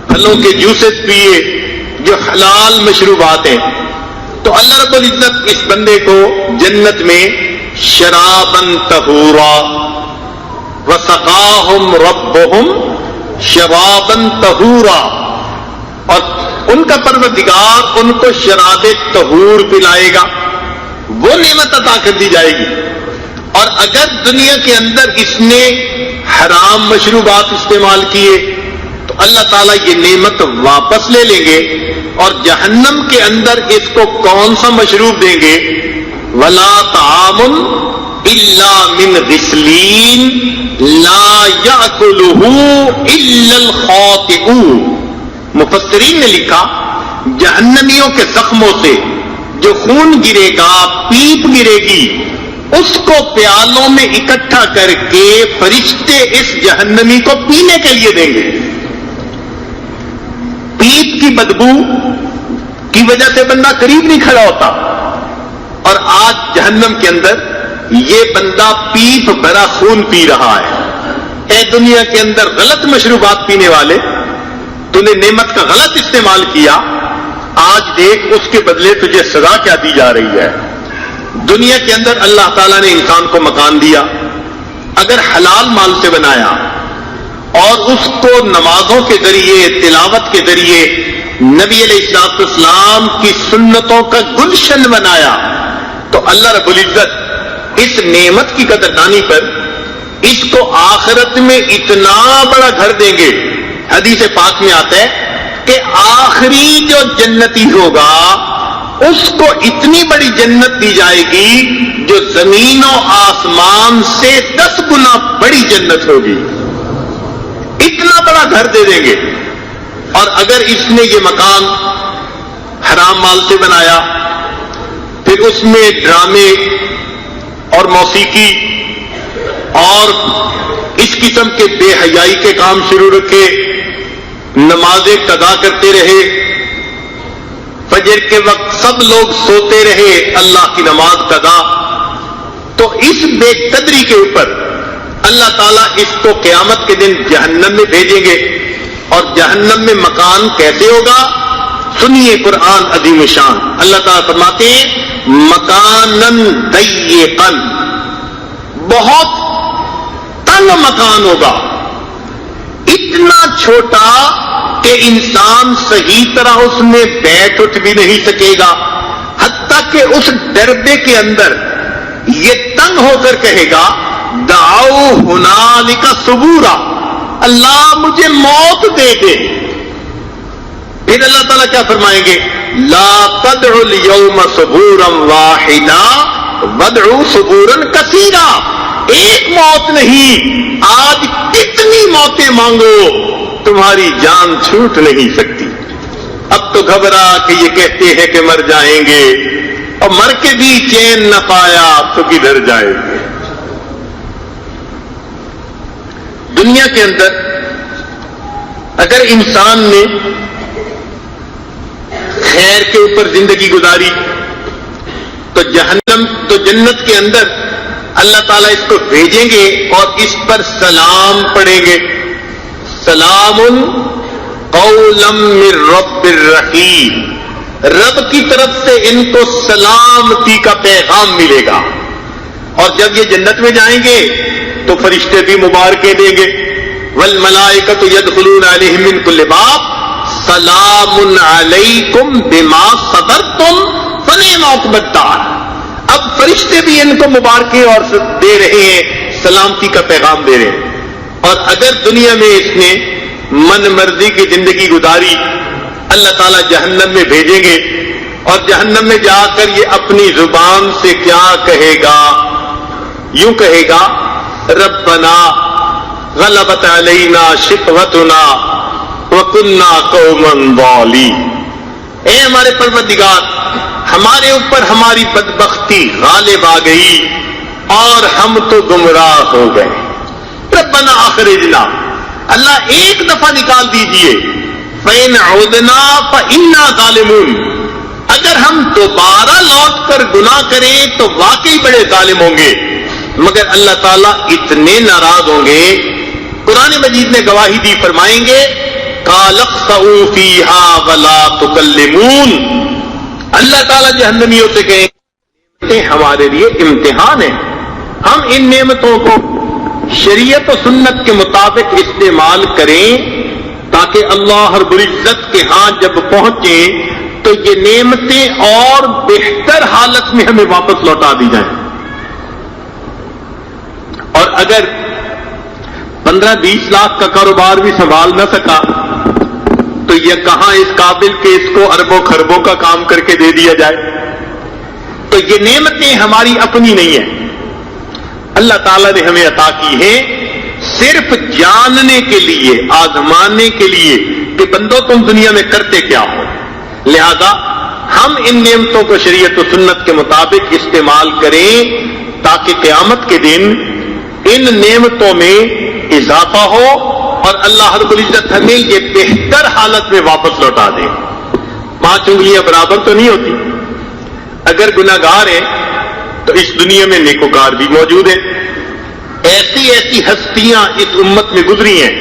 پھلوں کے جوسز پیے جو حلال مشروبات ہیں، تو اللہ رب العزت اس بندے کو جنت میں شرابن طہورا وسقاہم ربہم شرابن طہورا، اور ان کا پروردگار ان کو شراب طہور پلائے گا، وہ نعمت عطا کر دی جائے گی۔ اور اگر دنیا کے اندر اس نے حرام مشروبات استعمال کیے تو اللہ تعالیٰ یہ نعمت واپس لے لیں گے اور جہنم کے اندر اس کو کون سا مشروب دیں گے؟ ولا طعام الا من غسلین لا یاکلہ الا الخاطئون۔ مفسرین نے لکھا جہنمیوں کے زخموں سے جو خون گرے گا، پیپ گرے گی، اس کو پیالوں میں اکٹھا کر کے فرشتے اس جہنمی کو پینے کے لیے دیں گے۔ پیپ کی بدبو کی وجہ سے بندہ قریب نہیں کھڑا ہوتا، اور آج جہنم کے اندر یہ بندہ پیپ بھرا خون پی رہا ہے۔ اے دنیا کے اندر غلط مشروبات پینے والے، تو نے نعمت کا غلط استعمال کیا، آج دیکھ اس کے بدلے تجھے سزا کیا دی جا رہی ہے۔ دنیا کے اندر اللہ تعالیٰ نے انسان کو مکان دیا، اگر حلال مال سے بنایا اور اس کو نمازوں کے ذریعے، تلاوت کے ذریعے، نبی علیہ السلام کی سنتوں کا گلشن بنایا، تو اللہ رب العزت اس نعمت کی قدردانی پر اس کو آخرت میں اتنا بڑا گھر دیں گے۔ حدیث پاک میں آتا ہے کہ آخری جو جنتی ہوگا اس کو اتنی بڑی جنت دی جائے گی جو زمین و آسمان سے 10 گنا بڑی جنت ہوگی، اتنا بڑا گھر دے دیں گے۔ اور اگر اس نے یہ مکان حرام مال سے بنایا، پھر اس میں ڈرامے اور موسیقی اور اس قسم کے بے حیائی کے کام شروع رکھے، نمازیں قضا کرتے رہے، فجر کے وقت سب لوگ سوتے رہے، اللہ کی نماز قضا، تو اس بے قدری کے اوپر اللہ تعالیٰ اس کو قیامت کے دن جہنم میں بھیجیں گے۔ اور جہنم میں مکان کیسے ہوگا؟ سنیے قرآن عظیم شان، اللہ تعالیٰ فرماتے ہیں مکانن ضیقا، بہت تنگ مکان ہوگا، اتنا چھوٹا کہ انسان صحیح طرح اس میں بیٹھ اٹھ بھی نہیں سکے گا، حتیٰ کہ اس ڈربے کے اندر یہ تنگ ہو کر کہے گا دعوا ہنالک ثبورا، اللہ مجھے موت دے دے۔ پھر اللہ تعالیٰ کیا فرمائیں گے؟ لا تدعوا اليوم ثبورا واحدا وادعوا ثبورا کثیرا، ایک موت نہیں، آج کتنی موتیں مانگو تمہاری جان چھوٹ نہیں سکتی۔ اب تو گھبرا کہ یہ کہتے ہیں کہ مر جائیں گے، اور مر کے بھی چین نہ پایا تو کدھر جائیں گے۔ دنیا کے اندر اگر انسان نے خیر کے اوپر زندگی گزاری تو جنت کے اندر اللہ تعالیٰ اس کو بھیجیں گے اور اس پر سلام پڑھیں گے، سلام قولا من رب الرحیم، رب کی طرف سے ان کو سلامتی کا پیغام ملے گا۔ اور جب یہ جنت میں جائیں گے تو فرشتے بھی مبارکیں دیں گے، والملائکۃ یدخلون علیہم من کل باب سلام علیکم بما صبرتم فنعم عقبی الدار۔ اب فرشتے بھی ان کو مبارکیں اور دے رہے ہیں، سلامتی کا پیغام دے رہے ہیں۔ اور اگر دنیا میں اس نے من مرضی کی زندگی گزاری، اللہ تعالیٰ جہنم میں بھیجیں گے، اور جہنم میں جا کر یہ اپنی زبان سے کیا کہے گا؟ یوں کہے گا ربنا غلبت علینا شقوتنا وکنا قوما ضالین، اے ہمارے پروردگار، ہمارے اوپر ہماری بدبختی غالب آ گئی اور ہم تو گمراہ ہو گئے۔ ربنا اخرجنا، اللہ ایک دفعہ نکال دیجئے، فإن عدنا فإنا ظالمون، اگر ہم دوبارہ لوٹ کر گناہ کریں تو واقعی بڑے ظالم ہوں گے۔ مگر اللہ تعالیٰ اتنے ناراض ہوں گے، قرآن مجید نے گواہی دی، فرمائیں گے قال اخسئوا فیہا ولا تکلمون، اللہ تعالیٰ جہنمیوں سے کہیں گے ہمارے لیے امتحان ہے، ہم ان نعمتوں کو شریعت و سنت کے مطابق استعمال کریں تاکہ اللہ رب العزت کے ہاں جب پہنچیں تو یہ نعمتیں اور بہتر حالت میں ہمیں واپس لوٹا دی جائیں۔ اور اگر 15-20 لاکھ کا کاروبار بھی سنبھال نہ سکا تو یہ کہاں اس قابل کہ اس کو اربوں خربوں کا کام کر کے دے دیا جائے؟ تو یہ نعمتیں ہماری اپنی نہیں ہیں، اللہ تعالیٰ نے ہمیں عطا کی ہیں صرف جاننے کے لیے، آزمانے کے لیے کہ بندو تم دنیا میں کرتے کیا ہو۔ لہذا ہم ان نعمتوں کو شریعت و سنت کے مطابق استعمال کریں تاکہ قیامت کے دن ان نعمتوں میں اضافہ ہو اور اللہ رب العزت ہمیں یہ بہتر حالت میں واپس لوٹا دے۔ 5 انگلیاں برابر تو نہیں ہوتی، اگر گناہگار ہیں تو اس دنیا میں نیکوکار بھی موجود ہیں۔ ایسی ایسی ہستیاں اس امت میں گزری ہیں۔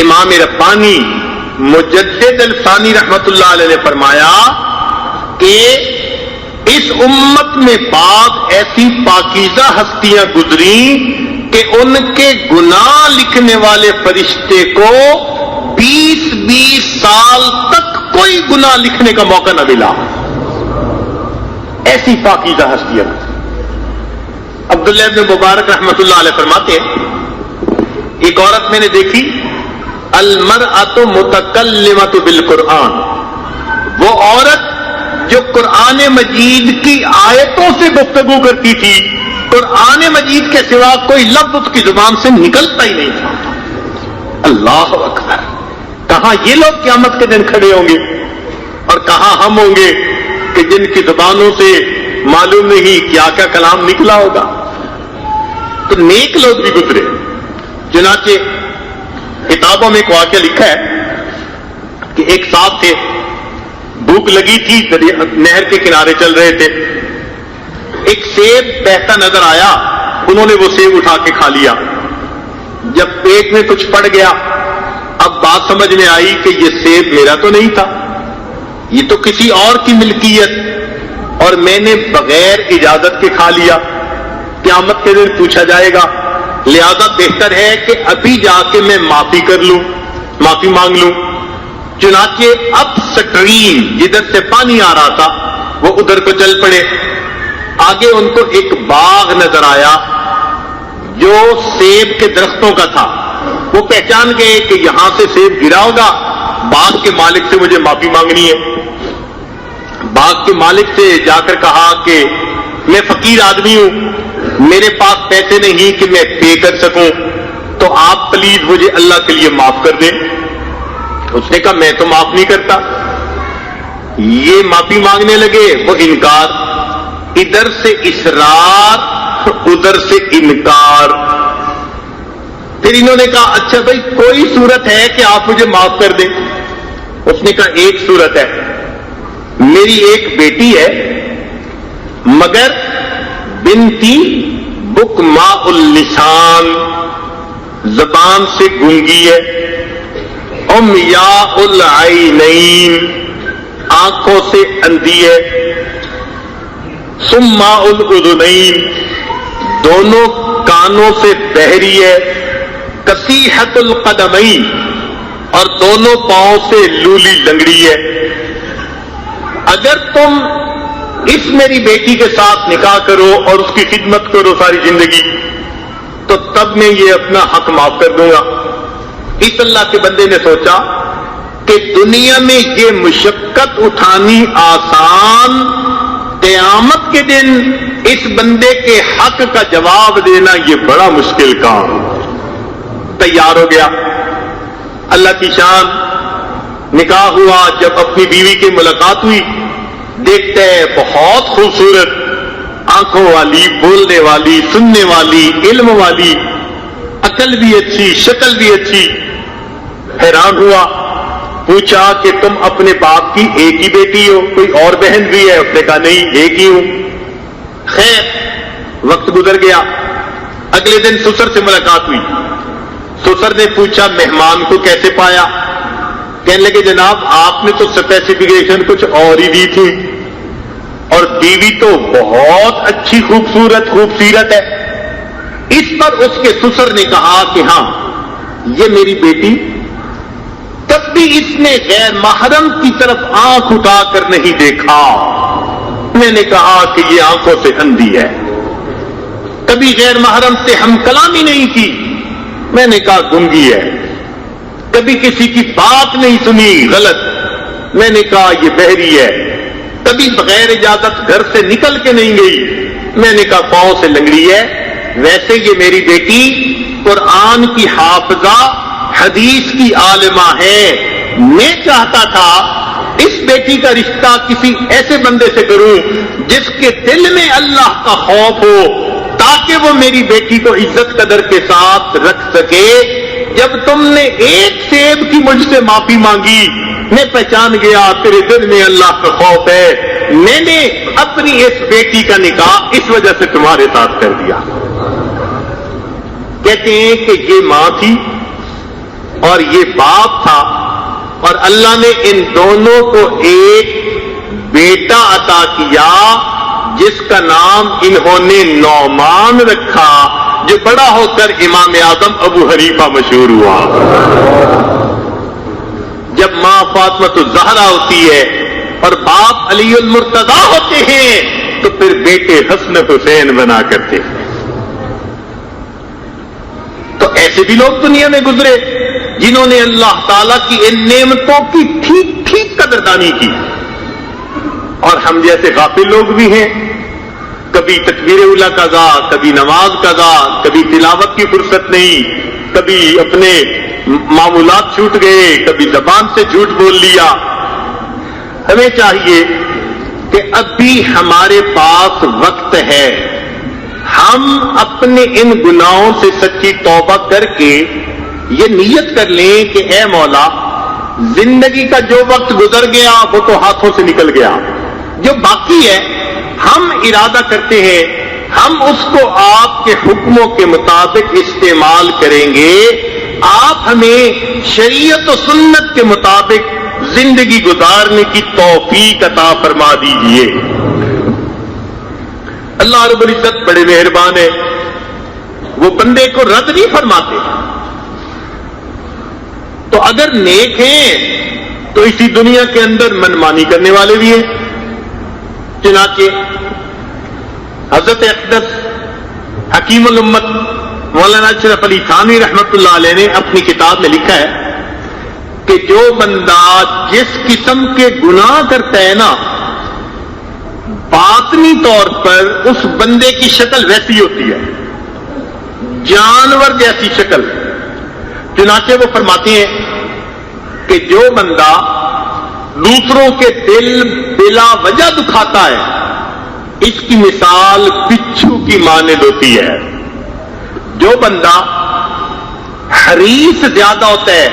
امام ربانی مجدد الثانی رحمت اللہ علیہ نے فرمایا کہ اس امت میں بعض ایسی پاکیزہ ہستیاں گزری کہ ان کے گناہ لکھنے والے فرشتے کو 20 سال تک کوئی گناہ لکھنے کا موقع نہ ملا، ایسی پاکیزہ ہستیاں۔ عبداللہ ابن مبارک رحمت اللہ علیہ فرماتے ہیں ایک عورت میں نے دیکھی، المرأۃ متکلمۃ بالقرآن، وہ عورت جو قرآن مجید کی آیتوں سے گفتگو کرتی تھی، قرآن مجید کے سوا کوئی لفظ اس کی زبان سے نکلتا ہی نہیں تھا۔ اللہ اکبر! کہاں یہ لوگ قیامت کے دن کھڑے ہوں گے اور کہاں ہم ہوں گے کہ جن کی زبانوں سے معلوم نہیں کیا کیا کلام نکلا ہوگا۔ تو نیک لوگ بھی گزرے، چنانچہ کتابوں میں ایک واقعہ لکھا ہے کہ ایک صاحب تھے، بھوک لگی تھی، نہر کے کنارے چل رہے تھے، ایک سیب بہتا نظر آیا، انہوں نے وہ سیب اٹھا کے کھا لیا۔ جب پیٹ میں کچھ پڑ گیا، اب بات سمجھ میں آئی کہ یہ سیب میرا تو نہیں تھا، یہ تو کسی اور کی ملکیت اور میں نے بغیر اجازت کے کھا لیا۔ قیامت کے دن پوچھا جائے گا، لہذا بہتر ہے کہ ابھی جا کے میں معافی کر لوں، معافی مانگ لوں۔ چنانچہ اب سٹریم جدھر سے پانی آ رہا تھا وہ ادھر کو چل پڑے۔ آگے ان کو ایک باغ نظر آیا جو سیب کے درختوں کا تھا، وہ پہچان گئے کہ یہاں سے سیب گرا ہوگا، باغ کے مالک سے مجھے معافی مانگنی ہے۔ باغ کے مالک سے جا کر کہا کہ میں فقیر آدمی ہوں، میرے پاس پیسے نہیں کہ میں پے کر سکوں، تو آپ پلیز مجھے اللہ کے لیے معاف کر دیں۔ اس نے کہا میں تو معاف نہیں کرتا۔ یہ معافی مانگنے لگے، وہ انکار، ادھر سے اصرار ادھر سے انکار۔ پھر انہوں نے کہا اچھا بھائی کوئی صورت ہے کہ آپ مجھے معاف کر دیں؟ اس نے کہا ایک صورت ہے، میری ایک بیٹی ہے مگر بنتی بکما اللسان، زبان سے گونگی ہے، عمیاء العینین، آنکھوں سے اندھی ہے، صماء الاذنین، دونوں کانوں سے بہری ہے، کسیحۃ القدمین، اور دونوں پاؤں سے لولی لنگڑی ہے۔ اگر تم اس میری بیٹی کے ساتھ نکاح کرو اور اس کی خدمت کرو ساری زندگی تو تب میں یہ اپنا حق معاف کر دوں گا۔ اس اللہ کے بندے نے سوچا کہ دنیا میں یہ مشقت اٹھانی آسان، قیامت کے دن اس بندے کے حق کا جواب دینا یہ بڑا مشکل کام۔ تیار ہو گیا، اللہ کی شان، نکاح ہوا۔ جب اپنی بیوی کی ملاقات ہوئی، دیکھتے ہیں بہت خوبصورت، آنکھوں والی، بولنے والی، سننے والی، علم والی، عقل بھی اچھی، شکل بھی اچھی۔ حیران ہوا، پوچھا کہ تم اپنے باپ کی ایک ہی بیٹی ہو، کوئی اور بہن بھی ہے؟ اس نے کہا نہیں، ایک ہی ہوں۔ خیر، وقت گزر گیا، اگلے دن سسر سے ملاقات ہوئی۔ سسر نے پوچھا مہمان کو کیسے پایا؟ کہنے لگے جناب آپ نے تو اسپیسیفکیشن کچھ اور ہی دی تھی، اور بیوی تو بہت اچھی خوبصورت ہے۔ اس پر اس کے سسر نے کہا کہ ہاں یہ میری بیٹی، تب بھی اس نے غیر محرم کی طرف آنکھ اٹھا کر نہیں دیکھا۔ میں نے کہا کہ یہ آنکھوں سے اندھی ہے۔ کبھی غیر محرم سے ہم کلامی نہیں کی، میں نے کہا گنگی ہے۔ کبھی کسی کی بات نہیں سنی، غلط، میں نے کہا یہ بحری ہے، کبھی بغیر اجازت گھر سے نکل کے نہیں گئی، میں نے کہا پاؤں سے لنگڑی ہے۔ ویسے یہ میری بیٹی قرآن کی حافظہ، حدیث کی عالمہ ہے، میں چاہتا تھا اس بیٹی کا رشتہ کسی ایسے بندے سے کروں جس کے دل میں اللہ کا خوف ہو، تاکہ وہ میری بیٹی کو عزت قدر کے ساتھ رکھ سکے۔ جب تم نے ایک سیب کی مجھ سے معافی مانگی، میں پہچان گیا تیرے دل میں اللہ کا خوف ہے، میں نے اپنی اس بیٹی کا نکاح اس وجہ سے تمہارے ساتھ کر دیا۔ کہتے ہیں کہ یہ ماں تھی اور یہ باپ تھا، اور اللہ نے ان دونوں کو ایک بیٹا عطا کیا جس کا نام انہوں نے نعمان رکھا، جو بڑا ہو کر امام اعظم ابو حنیفہ مشہور ہوا۔ جب ماں فاطمہ الزہرا ہوتی ہے اور باپ علی المرتضیٰ ہوتے ہیں تو پھر بیٹے حسن حسین بنا کرتے ہیں۔ تو ایسے بھی لوگ دنیا میں گزرے جنہوں نے اللہ تعالیٰ کی ان نعمتوں کی ٹھیک ٹھیک قدردانی کی، اور ہم جیسے غافل لوگ بھی ہیں، کبھی تکبیر اولیٰ قضا، کبھی نماز قضا، کبھی تلاوت کی فرصت نہیں، کبھی اپنے معمولات چھوٹ گئے، کبھی زبان سے جھوٹ بول لیا۔ ہمیں چاہیے کہ اب بھی ہمارے پاس وقت ہے، ہم اپنے ان گناہوں سے سچی توبہ کر کے یہ نیت کر لیں کہ اے مولا، زندگی کا جو وقت گزر گیا وہ تو ہاتھوں سے نکل گیا، جو باقی ہے ہم ارادہ کرتے ہیں ہم اس کو آپ کے حکموں کے مطابق استعمال کریں گے، آپ ہمیں شریعت و سنت کے مطابق زندگی گزارنے کی توفیق عطا فرما دیجئے۔ اللہ رب العزت بڑے مہربان ہے، وہ بندے کو رد نہیں فرماتے۔ تو اگر نیک ہیں تو اسی دنیا کے اندر منمانی کرنے والے بھی ہیں۔ چنانچہ حضرت اقدس حکیم الامت مولانا اشرف علی تھانوی رحمت اللہ علیہ نے اپنی کتاب میں لکھا ہے کہ جو بندہ جس قسم کے گناہ کرتا ہے نا، باطنی طور پر اس بندے کی شکل ویسی ہوتی ہے، جانور جیسی شکل۔ چنانچہ وہ فرماتے ہیں کہ جو بندہ دوسروں کے دل بلا وجہ دکھاتا ہے، اس کی مثال بچھو کی مانند ہوتی ہے۔ جو بندہ حریص زیادہ ہوتا ہے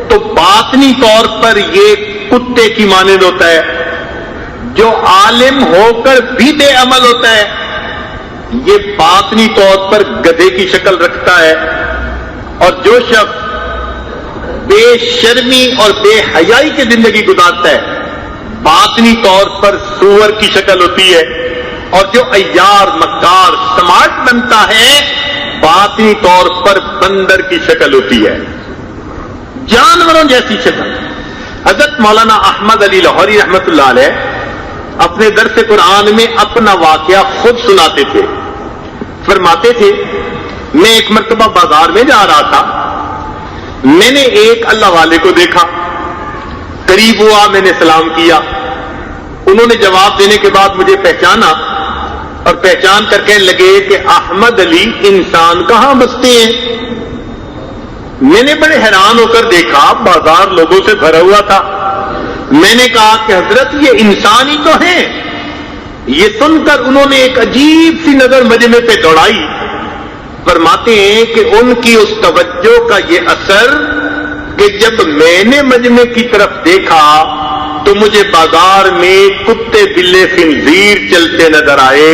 تو باطنی طور پر یہ کتے کی مانند ہوتا ہے۔ جو عالم ہو کر بھی بے عمل ہوتا ہے، یہ باطنی طور پر گدھے کی شکل رکھتا ہے۔ اور جو شخص بے شرمی اور بے حیائی کی زندگی گزارتا ہے، باطنی طور پر سور کی شکل ہوتی ہے۔ اور جو عیار مکار سمارٹ بنتا ہے، باطنی طور پر بندر کی شکل ہوتی ہے، جانوروں جیسی شکل۔ حضرت مولانا احمد علی لاہوری رحمت اللہ علیہ اپنے درس قرآن میں اپنا واقعہ خود سناتے تھے۔ فرماتے تھے میں ایک مرتبہ بازار میں جا رہا تھا، میں نے ایک اللہ والے کو دیکھا، قریب ہوا، میں نے سلام کیا، انہوں نے جواب دینے کے بعد مجھے پہچانا اور پہچان کر کہنے لگے کہ احمد علی انسان کہاں بستے ہیں؟ میں نے بڑے حیران ہو کر دیکھا بازار لوگوں سے بھرا ہوا تھا۔ میں نے کہا کہ حضرت یہ انسان ہی تو ہیں۔ یہ سن کر انہوں نے ایک عجیب سی نظر مجمع پہ دوڑائی۔ فرماتے ہیں کہ ان کی اس توجہ کا یہ اثر کہ جب میں نے مجمع کی طرف دیکھا تو مجھے بازار میں کتے بلے خنزیر چلتے نظر آئے،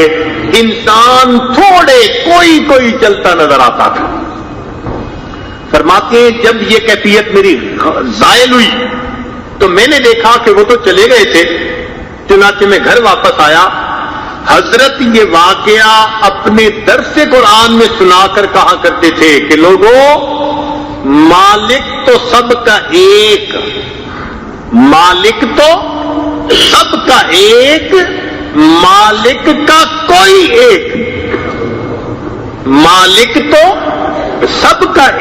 انسان تھوڑے کوئی چلتا نظر آتا تھا۔ فرماتے ہیں جب یہ کیفیت میری زائل ہوئی تو میں نے دیکھا کہ وہ تو چلے گئے تھے، چنانچہ میں گھر واپس آیا۔ حضرت یہ واقعہ اپنے درس قرآن میں سنا کر کہا کرتے تھے کہ لوگوں، مالک تو سب کا ایک، مالک تو سب کا ایک، مالک کا کوئی ایک، مالک تو سب کا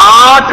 8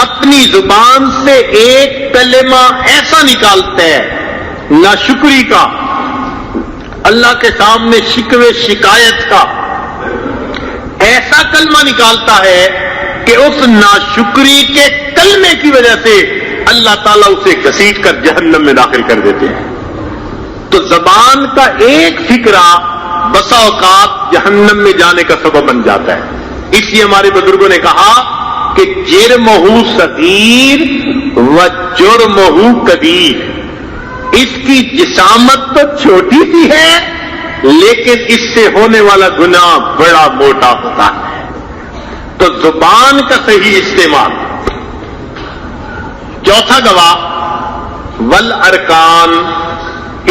اپنی زبان سے ایک کلمہ ایسا نکالتا ہے ناشکری کا، اللہ کے سامنے شکوے شکایت کا، ایسا کلمہ نکالتا ہے کہ اس ناشکری کے کلمے کی وجہ سے اللہ تعالیٰ اسے گھسیٹ کر جہنم میں داخل کر دیتے ہیں۔ تو زبان کا ایک فکرہ بسا اوقات جہنم میں جانے کا سبب بن جاتا ہے۔ اس لیے ہمارے بزرگوں نے کہا کہ جرمہ صغیر و جرمہ کبیر، اس کی جسامت تو چھوٹی سی ہے لیکن اس سے ہونے والا گناہ بڑا موٹا ہوتا ہے۔ تو زبان کا صحیح استعمال۔ چوتھا گواہ والارکان،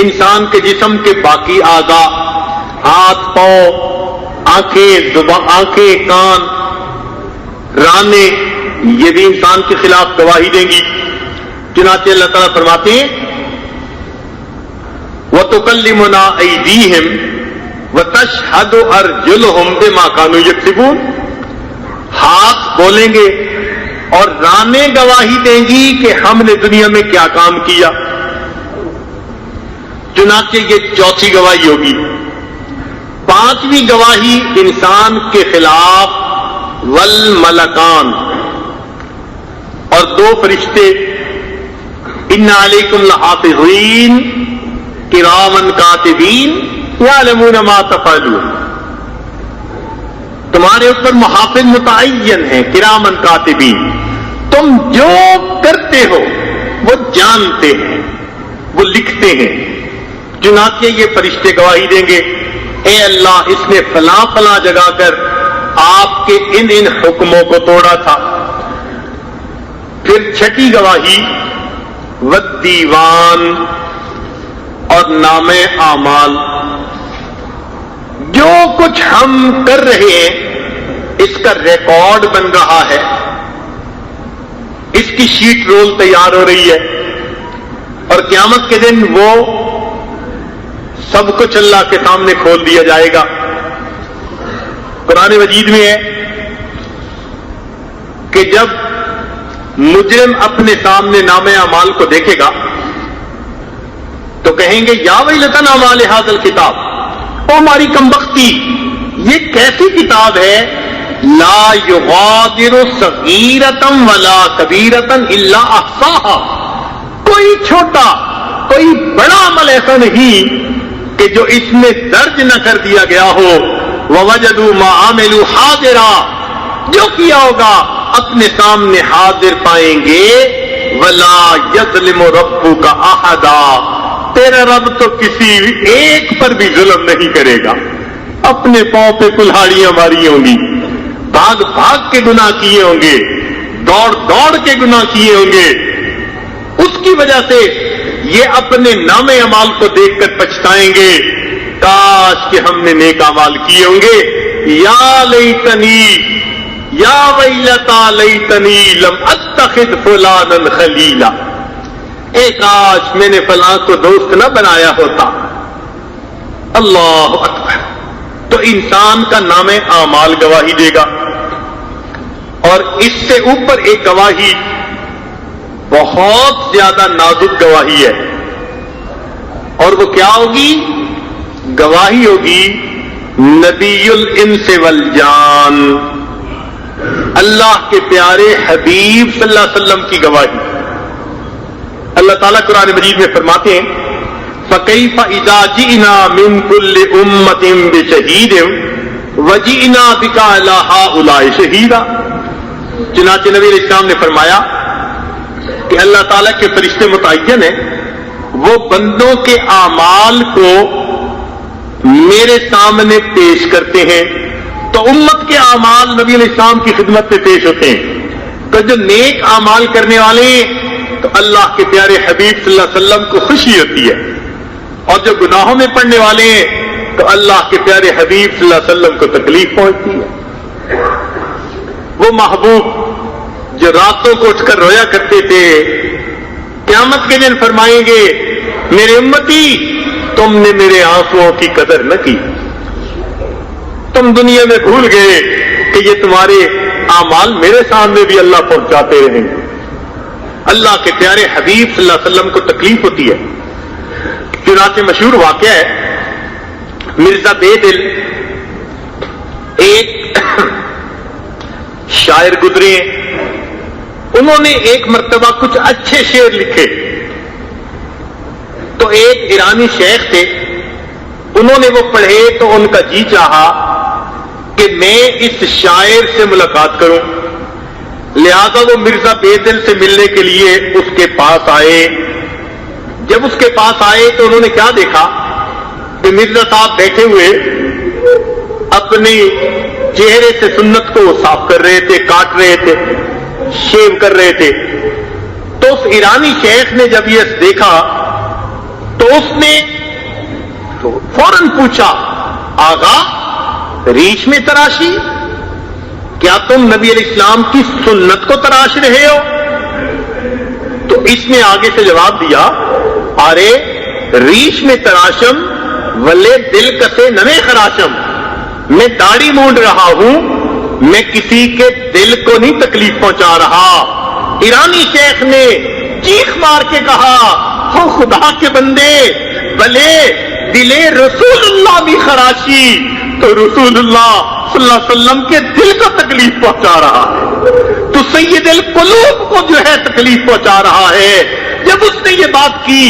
انسان کے جسم کے باقی اعضاء، ہاتھ پاؤں، آنکھیں کان، رانے، یہ بھی انسان کے خلاف گواہی دیں گی۔ چنانچہ اللہ تعالیٰ فرماتے ہیں وَتُكَلِّمُنَا أَيْدِيهِمْ وَتَشْهَدُ أَرْجُلُهُمْ بِمَا كَانُوا يَكْسِبُونَ، ہاتھ بولیں گے اور رانیں گواہی دیں گی کہ ہم نے دنیا میں کیا کام کیا۔ چنانچہ یہ چوتھی گواہی ہوگی۔ پانچویں گواہی انسان کے خلاف والملکان، اور دو فرشتے، ان علیکم لحافظین کرامن کاتبین یعلمون ما تفعلون، تمہارے اوپر محافظ متعین ہیں، کرامن کاتبین، تم جو کرتے ہو وہ جانتے ہیں، وہ لکھتے ہیں۔ چنانچہ یہ فرشتے گواہی دیں گے اے اللہ اس نے فلاں فلاں جگہ کر آپ کے ان حکموں کو توڑا تھا۔ پھر چھٹی گواہی والدیوان، اور نام اعمال، جو کچھ ہم کر رہے ہیں اس کا ریکارڈ بن رہا ہے، اس کی شیٹ رول تیار ہو رہی ہے، اور قیامت کے دن وہ سب کچھ اللہ کے سامنے کھول دیا جائے گا۔ قرآن مجید میں ہے کہ جب مجرم اپنے سامنے نام اعمال کو دیکھے گا تو کہیں گے یا ویلتنا ما لہذا الکتاب، او ہماری کمبختی، یہ کیسی کتاب ہے، لا یغادر صغیرۃ ولا کبیرۃ الا احصاها، کوئی چھوٹا کوئی بڑا عمل ایسا نہیں کہ جو اس میں درج نہ کر دیا گیا ہو۔ ووجدوا ما عملوا حاضرا، جو کیا ہوگا اپنے سامنے حاضر پائیں گے۔ ولا یظلم ربک احدا، تیرا رب تو کسی ایک پر بھی ظلم نہیں کرے گا۔ اپنے پاؤں پہ کلہاڑیاں ماری ہوں گی، بھاگ بھاگ کے گناہ کیے ہوں گے، دوڑ دوڑ کے گناہ کیے ہوں گے، اس کی وجہ سے یہ اپنے نام اعمال کو دیکھ کر پچھتائیں گے، کاش کہ ہم نے نیک اعمال کیے ہوں گے۔ یا لیتنی یا ویلتا لیتنی لم اتخذ فلانا خلیلا، اے کاش میں نے فلاں کو دوست نہ بنایا ہوتا۔ اللہ اکبر۔ تو انسان کا نام اعمال گواہی دے گا، اور اس سے اوپر ایک گواہی بہت زیادہ نازک گواہی ہے، اور وہ کیا ہوگی؟ گواہی ہوگی نبی الانس والجان، اللہ کے پیارے حبیب صلی اللہ علیہ وسلم کی گواہی۔ اللہ تعالیٰ قرآن مجید میں فرماتے ہیں فَكَيْفَ إِذَا جِئْنَا مِن كُلِّ أُمَّةٍ بِشَهِيدٍ وَجِئْنَا بِكَ عَلَىٰ هَٰؤُلَاءِ شَهِيدًا، چنانچہ نبی علیہ السلام نے فرمایا کہ اللہ تعالیٰ کے فرشتے متعین ہیں، وہ بندوں کے اعمال کو میرے سامنے پیش کرتے ہیں، تو امت کے اعمال نبی علیہ السلام کی خدمت میں پیش ہوتے ہیں۔ تو جو نیک اعمال کرنے والے تو اللہ کے پیارے حبیب صلی اللہ علیہ وسلم کو خوشی ہوتی ہے، اور جو گناہوں میں پڑنے والے ہیں تو اللہ کے پیارے حبیب صلی اللہ علیہ وسلم کو تکلیف پہنچتی ہے۔ وہ محبوب جو راتوں کو اٹھ کر رویا کرتے تھے، قیامت کے دن فرمائیں گے میرے امتی تم نے میرے آنسوؤں کی قدر نہ کی، تم دنیا میں بھول گئے کہ یہ تمہارے اعمال میرے سامنے بھی اللہ پہنچاتے رہیں گے۔ اللہ کے پیارے حبیب صلی اللہ علیہ وسلم کو تکلیف ہوتی ہے، چنانچہ مشہور واقعہ ہے، مرزا بے دل ایک شاعر گزرے، انہوں نے ایک مرتبہ کچھ اچھے شعر لکھے، تو ایک ایرانی شیخ تھے، انہوں نے وہ پڑھے تو ان کا جی چاہا کہ میں اس شاعر سے ملاقات کروں، لہذا وہ مرزا بے دل سے ملنے کے لیے اس کے پاس آئے۔ جب اس کے پاس آئے تو انہوں نے کیا دیکھا کہ مرزا صاحب بیٹھے ہوئے اپنے چہرے سے سنت کو صاف کر رہے تھے، کاٹ رہے تھے، شیو کر رہے تھے۔ تو اس ایرانی شیخ نے جب یہ دیکھا تو اس نے فوراً پوچھا، آغا ریش میں تراشی؟ کیا تم نبی علیہ السلام کی سنت کو تراش رہے ہو؟ تو اس نے آگے سے جواب دیا، ارے ریش میں تراشم ولے دل کسے نوے خراشم، میں داڑھی مونڈ رہا ہوں، میں کسی کے دل کو نہیں تکلیف پہنچا رہا۔ ایرانی شیخ نے چیخ مار کے کہا، ہو خدا کے بندے، بھلے دلے رسول اللہ بھی خراشی تو رسول اللہ صلی اللہ علیہ وسلم کے دل کو تکلیف پہنچا رہا ہے، تو سید القلوب کو جو ہے تکلیف پہنچا رہا ہے۔ جب اس نے یہ بات کی،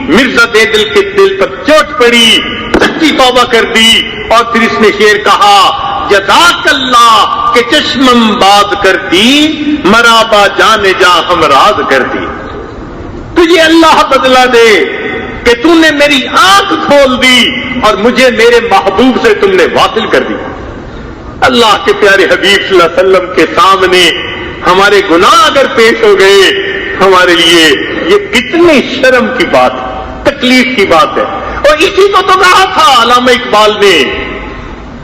مرزا بے دل کے دل پر چوٹ پڑی، سچی توبہ کر دی، اور پھر اس نے شعر کہا، جزاک اللہ کہ چشمم باد کر دی، مرابا جانے جا ہم راز کر دی۔ تجھے اللہ بدلہ دے کہ تم نے میری آنکھ کھول دی اور مجھے میرے محبوب سے تم نے واصل کر دی۔ اللہ کے پیارے حبیب صلی اللہ علیہ وسلم کے سامنے ہمارے گناہ اگر پیش ہو گئے، ہمارے لیے یہ کتنی شرم کی بات، تکلیف کی بات ہے۔ اور اسی کو تو کہا تھا علامہ اقبال نے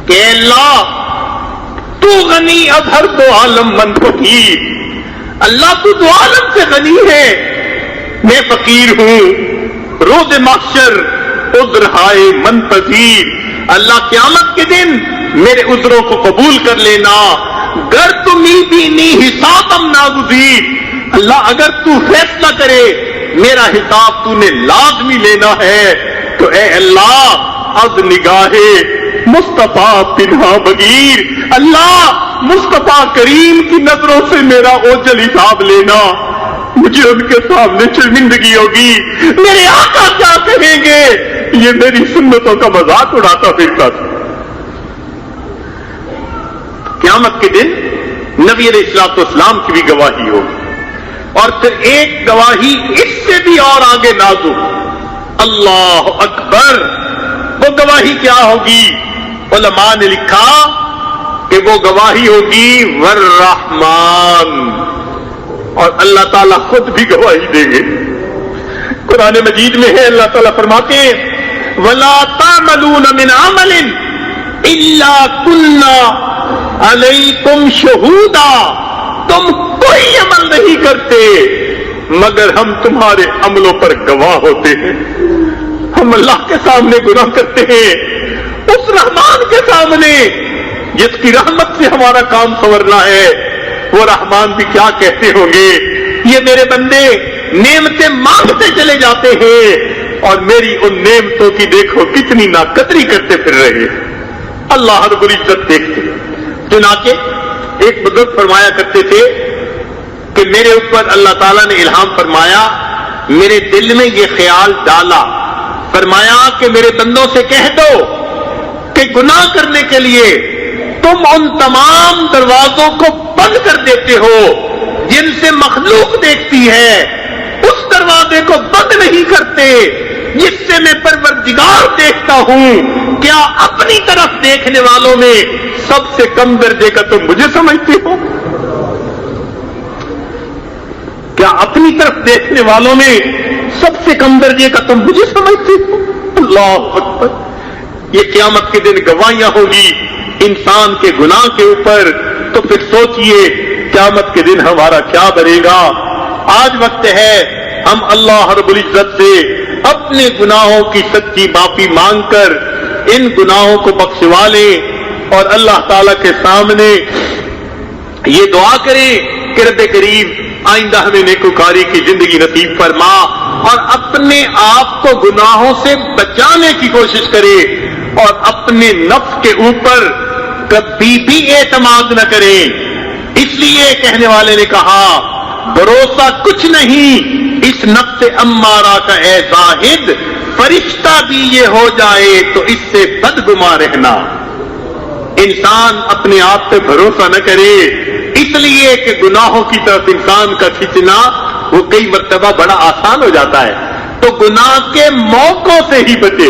کہ اللہ تو غنی اظہر دو عالم من فقیر، اللہ تو دو عالم سے غنی ہے، میں فقیر ہوں، روز محشر عذر ہائے منتظر، اللہ قیامت کے دن میرے عذروں کو قبول کر لینا، گر تمی بھی نہیں حسابم ناگزیر، اللہ اگر تو فیصلہ کرے میرا حساب تو نے لازمی لینا ہے، تو اے اللہ از نگاہ مصطفیٰ پنہا بغیر، اللہ مصطفیٰ کریم کی نظروں سے میرا اوجل حساب لینا، مجھے ان کے سامنے شرمندگی ہوگی، میرے آقا کیا کہیں گے، یہ میری سنتوں کا مذاق اڑاتا پھرتا تھا۔ قیامت کے دن نبی علیہ الصلوۃ والسلام کی بھی گواہی ہوگی، اور پھر ایک گواہی اس سے بھی اور آگے نازک، اللہ اکبر، وہ گواہی کیا ہوگی؟ علماء نے لکھا کہ وہ گواہی ہوگی والرحمن، اور اللہ تعالیٰ خود بھی گواہی دیں گے۔ قرآن مجید میں ہے، اللہ تعالیٰ فرماتے ہیں وَلَا تَعْمَلُونَ مِنْ عَمَلٍ إِلَّا كُنَّا عَلَيْكُمْ شُهُودًا، تم کوئی عمل نہیں کرتے مگر ہم تمہارے عملوں پر گواہ ہوتے ہیں۔ ہم اللہ کے سامنے گناہ کرتے ہیں، اس رحمان کے سامنے جس کی رحمت سے ہمارا کام سنورنا ہے، وہ رحمان بھی کیا کہتے ہوں گے، یہ میرے بندے نعمتیں مانگتے چلے جاتے ہیں اور میری ان نعمتوں کی دیکھو کتنی ناقدری کرتے پھر رہے۔ اللہ رب العزت دیکھتے۔ چنانچہ ایک بزرگ فرمایا کرتے تھے کہ میرے اوپر اللہ تعالیٰ نے الہام فرمایا، میرے دل میں یہ خیال ڈالا، فرمایا کہ میرے بندوں سے کہہ دو کہ گناہ کرنے کے لیے تم ان تمام دروازوں کو بند کر دیتے ہو جن سے مخلوق دیکھتی ہے، اس دروازے کو بند نہیں کرتے جس سے میں پروردگار دیکھتا ہوں۔ کیا اپنی طرف دیکھنے والوں میں سب سے کم درجے کا تم مجھے سمجھتے ہو؟ کیا اپنی طرف دیکھنے والوں میں سب سے کم درجے کا تم مجھے سمجھتے ہو؟ اللہ اکبر۔ یہ قیامت کے دن گواہیاں ہوگی انسان کے گناہ کے اوپر، تو پھر سوچئے قیامت کے دن ہمارا کیا بنے گا۔ آج وقت ہے ہم اللہ رب العزت سے اپنے گناہوں کی سچی معافی مانگ کر ان گناہوں کو بخشوا لیں اور اللہ تعالی کے سامنے یہ دعا کریں کہ رب کریم آئندہ ہمیں نیکوکاری کی زندگی نصیب فرما، اور اپنے آپ کو گناہوں سے بچانے کی کوشش کرے، اور اپنے نفس کے اوپر کبھی بھی اعتماد نہ کریں۔ اس لیے کہنے والے نے کہا بھروسہ کچھ نہیں اس نفس امارہ کا اے زاہد، فرشتہ بھی یہ ہو جائے تو اس سے بدگما رہنا۔ انسان اپنے آپ پہ بھروسہ نہ کرے، اس لیے کہ گناہوں کی طرف انسان کا کھینچنا وہ کئی مرتبہ بڑا آسان ہو جاتا ہے، تو گناہ کے موقعوں سے ہی بچے،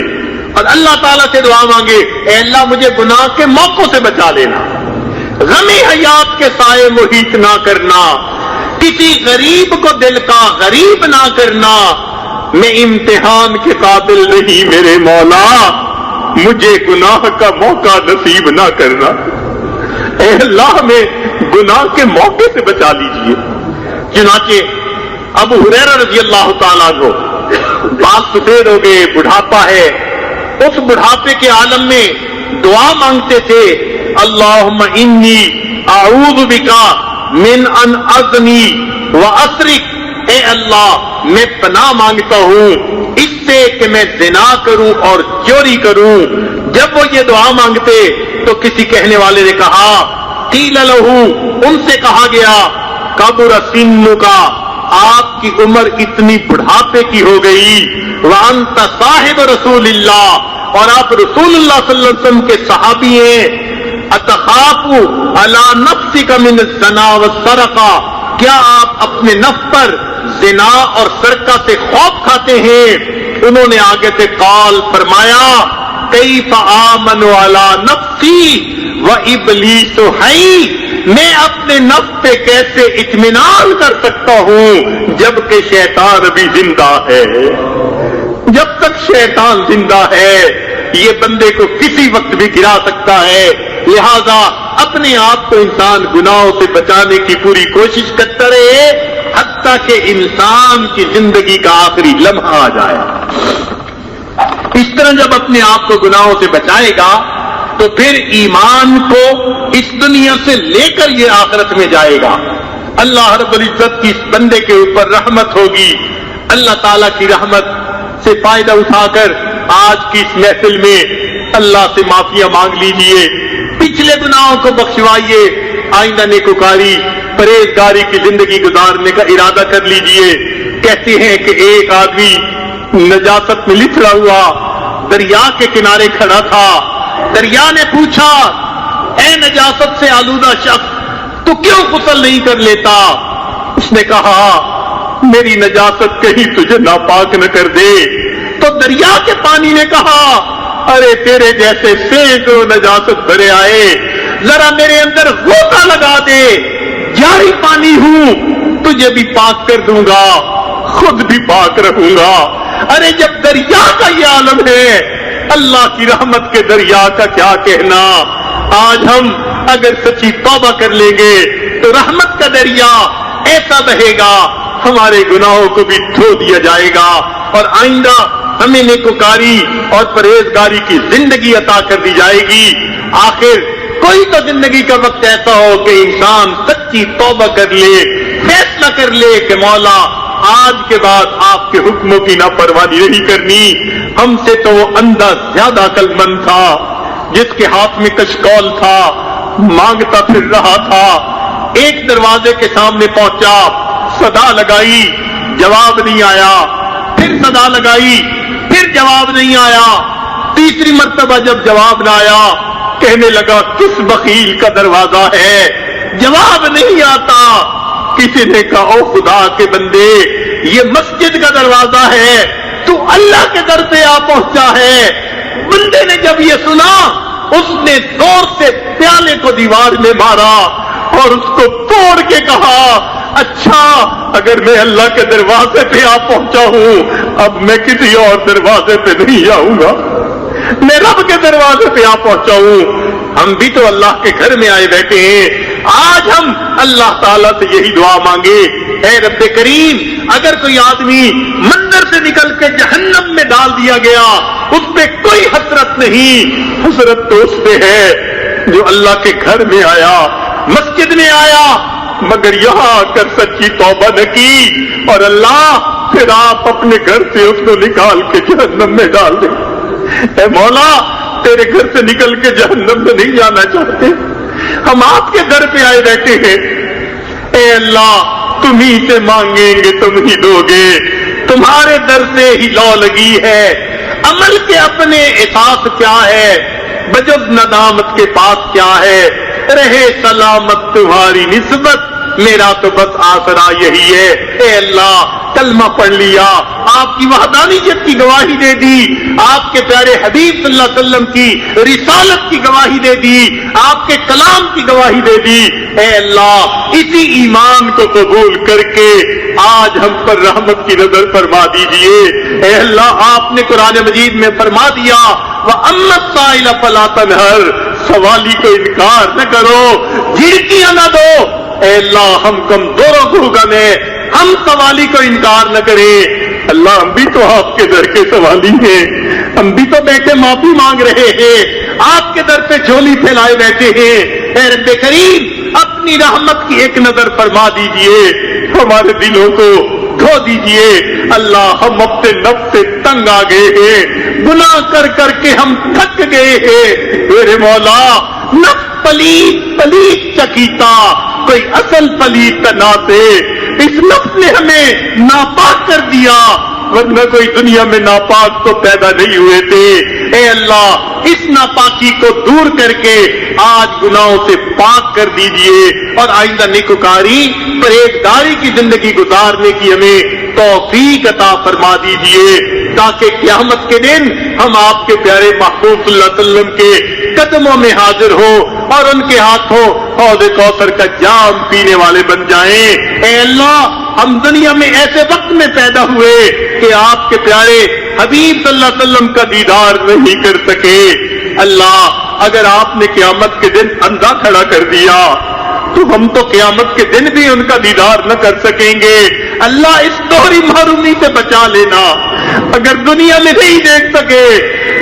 اور اللہ تعالیٰ سے دعا مانگے اے اللہ مجھے گناہ کے موقعوں سے بچا لینا، غمی حیات کے سائے محیط نہ کرنا، کسی غریب کو دل کا غریب نہ کرنا، میں امتحان کے قابل نہیں میرے مولا، مجھے گناہ کا موقع نصیب نہ کرنا، اے اللہ میں گناہ کے موقع سے بچا لیجیے۔ چنانچہ ابو ہریرہ رضی اللہ تعالیٰ عنہ بال سفید ہو گئے، بڑھاپا ہے، اس بڑھاپے کے عالم میں دعا مانگتے تھے اللہم انی اعوذ بکا من ان ازنی و اسرک، اے اللہ میں پناہ مانگتا ہوں اس سے کہ میں زنا کروں اور چوری کروں۔ جب وہ یہ دعا مانگتے تو کسی کہنے والے نے کہا قیل لہو، ان سے کہا گیا کبر سنک، آپ کی عمر اتنی بڑھاپے کی ہو گئی، وانت صاحب رسول اللہ، اور آپ رسول اللہ صلی اللہ علیہ وسلم کے صحابی ہیں، اتخاف علی نفسک من الزنا والسرقہ، کیا آپ اپنے نفس پر زنا اور سرقہ سے خوف کھاتے ہیں؟ انہوں نے آگے سے قال فرمایا کیف آمن علی نفسی و ابلیس حی، میں اپنے نفس پہ کیسے اطمینان کر سکتا ہوں جبکہ شیطان ابھی زندہ ہے۔ جب تک شیطان زندہ ہے یہ بندے کو کسی وقت بھی گرا سکتا ہے، لہذا اپنے آپ کو انسان گناہوں سے بچانے کی پوری کوشش کرتا رہے حتیٰ کہ انسان کی زندگی کا آخری لمحہ آ جائے۔ اس طرح جب اپنے آپ کو گناہوں سے بچائے گا تو پھر ایمان کو اس دنیا سے لے کر یہ آخرت میں جائے گا۔ اللہ رب العزت کی اس بندے کے اوپر رحمت ہوگی، اللہ تعالیٰ کی رحمت سے فائدہ اٹھا کر آج کی اس محفل میں اللہ سے معافیاں مانگ لیجئے، پچھلے گناہوں کو بخشوائیے، آئندہ نیکوکاری پرہیزگاری کی زندگی گزارنے کا ارادہ کر لیجئے۔ کہتے ہیں کہ ایک آدمی نجاست میں لتڑا ہوا دریا کے کنارے کھڑا تھا، دریا نے پوچھا اے نجاست سے آلودہ شخص تو کیوں غسل نہیں کر لیتا؟ اس نے کہا میری نجاست کہیں تجھے ناپاک نہ کر دے۔ تو دریا کے پانی نے کہا ارے تیرے جیسے سینکڑوں نجاست بھرے آئے، ذرا میرے اندر غوطہ لگا دے، جاری پانی ہوں، تجھے بھی پاک کر دوں گا، خود بھی پاک رہوں گا۔ ارے جب دریا کا یہ عالم ہے، اللہ کی رحمت کے دریا کا کیا کہنا؟ آج ہم اگر سچی توبہ کر لیں گے تو رحمت کا دریا ایسا بہے گا ہمارے گناہوں کو بھی دھو دیا جائے گا، اور آئندہ ہمیں نیکوکاری اور پرہیزگاری کی زندگی عطا کر دی جائے گی۔ آخر کوئی تو زندگی کا وقت ایسا ہو کہ انسان سچی توبہ کر لے، فیصلہ کر لے کہ مولا آج کے بعد آپ کے حکموں کی نافرمانی نہیں کرنی۔ ہم سے تو وہ اندھا زیادہ عقل مند تھا جس کے ہاتھ میں کشکول تھا، مانگتا پھر رہا تھا، ایک دروازے کے سامنے پہنچا، صدا لگائی، جواب نہیں آیا، پھر صدا لگائی، پھر جواب نہیں آیا، تیسری مرتبہ جب جواب نہ آیا کہنے لگا کس بخیل کا دروازہ ہے، جواب نہیں آتا۔ کسی نے کہا او خدا کے بندے یہ مسجد کا دروازہ ہے، تو اللہ کے در پہ آ پہنچا ہے۔ بندے نے جب یہ سنا اس نے زور سے پیالے کو دیوار میں مارا اور اس کو توڑ کے کہا اچھا اگر میں اللہ کے دروازے پہ آ پہنچا ہوں اب میں کسی اور دروازے پہ نہیں آؤں گا، میں رب کے دروازے پہ آ پہنچا ہوں۔ ہم بھی تو اللہ کے گھر میں آئے بیٹھے ہیں، آج ہم اللہ تعالیٰ سے یہی دعا مانگے اے رب کریم اگر کوئی آدمی منظر سے نکل کے جہنم میں ڈال دیا گیا اس پہ کوئی حسرت نہیں، حسرت تو اس پہ ہے جو اللہ کے گھر میں آیا، مسجد میں آیا مگر یہاں آ کر سچی توبہ نہ کی، اور اللہ پھر آپ اپنے گھر سے اس کو نکال کے جہنم میں ڈال دیں۔ اے مولا تیرے گھر سے نکل کے جہنم میں نہیں جانا چاہتے، ہم آپ کے در پہ آئے بیٹھے ہیں۔ اے اللہ تم ہی سے مانگیں گے تم ہی دو گے، تمہارے در سے ہی لو لگی ہے، عمل کے اپنے احساس کیا ہے، بجز ندامت کے پاس کیا ہے، رہے سلامت تمہاری نسبت، میرا تو بس آسرا یہی ہے۔ اے اللہ کلمہ پڑھ لیا، آپ کی وحدانیت کی گواہی دے دی، آپ کے پیارے حبیب صلی اللہ علیہ وسلم کی رسالت کی گواہی دے دی، آپ کے کلام کی گواہی دے دی۔ اے اللہ اسی ایمان کو قبول کر کے آج ہم پر رحمت کی نظر فرما دیجئے۔ اے اللہ آپ نے قرآن مجید میں فرما دیا وَأَمَّا السَّائِلَ فَلَا تَنْهَرْ، سوالی کو انکار نہ کرو، جھڑکیاں نہ دو۔ اے اللہ ہم کمزوروں کو گنے، ہم سوالی کو انکار نہ کریں۔ اللہ ہم بھی تو آپ کے در کے سوالی ہیں، ہم بھی تو بیٹھے معافی مانگ رہے ہیں، آپ کے در پہ جھولی پھیلائے بیٹھے ہیں۔ اے رب کریم اپنی رحمت کی ایک نظر فرما دیجئے، ہمارے دلوں کو دھو دیجئے۔ اللہ ہم اپنے نفس سے تنگ آ گئے ہیں، گناہ کر کر کے ہم تھک گئے ہیں۔ میرے مولا نفس پلیت پلیت چکیتا، کوئی اصل پلیت نہ سے، اس نفس نے ہمیں ناپاک کر دیا، ورنہ کوئی دنیا میں ناپاک تو پیدا نہیں ہوئے تھے۔ اے اللہ اس ناپاکی کو دور کر کے آج گناہوں سے پاک کر دیجئے، اور آئندہ نیکوکاری پرہیزگاری کی زندگی گزارنے کی ہمیں توفیق عطا فرما دیجئے، تاکہ قیامت کے دن ہم آپ کے پیارے محبوب صلی اللہ علیہ وسلم کے قدموں میں حاضر ہو اور ان کے ہاتھوں حوض کوثر کا جام پینے والے بن جائیں۔ اے اللہ ہم دنیا میں ایسے وقت میں پیدا ہوئے کہ آپ کے پیارے حبیب صلی اللہ علیہ وسلم کا دیدار نہیں کر سکے۔ اللہ اگر آپ نے قیامت کے دن اندھا کھڑا کر دیا تو ہم تو قیامت کے دن بھی ان کا دیدار نہ کر سکیں گے۔ اللہ اس دوہری محرومی سے بچا لینا، اگر دنیا میں نہیں دیکھ سکے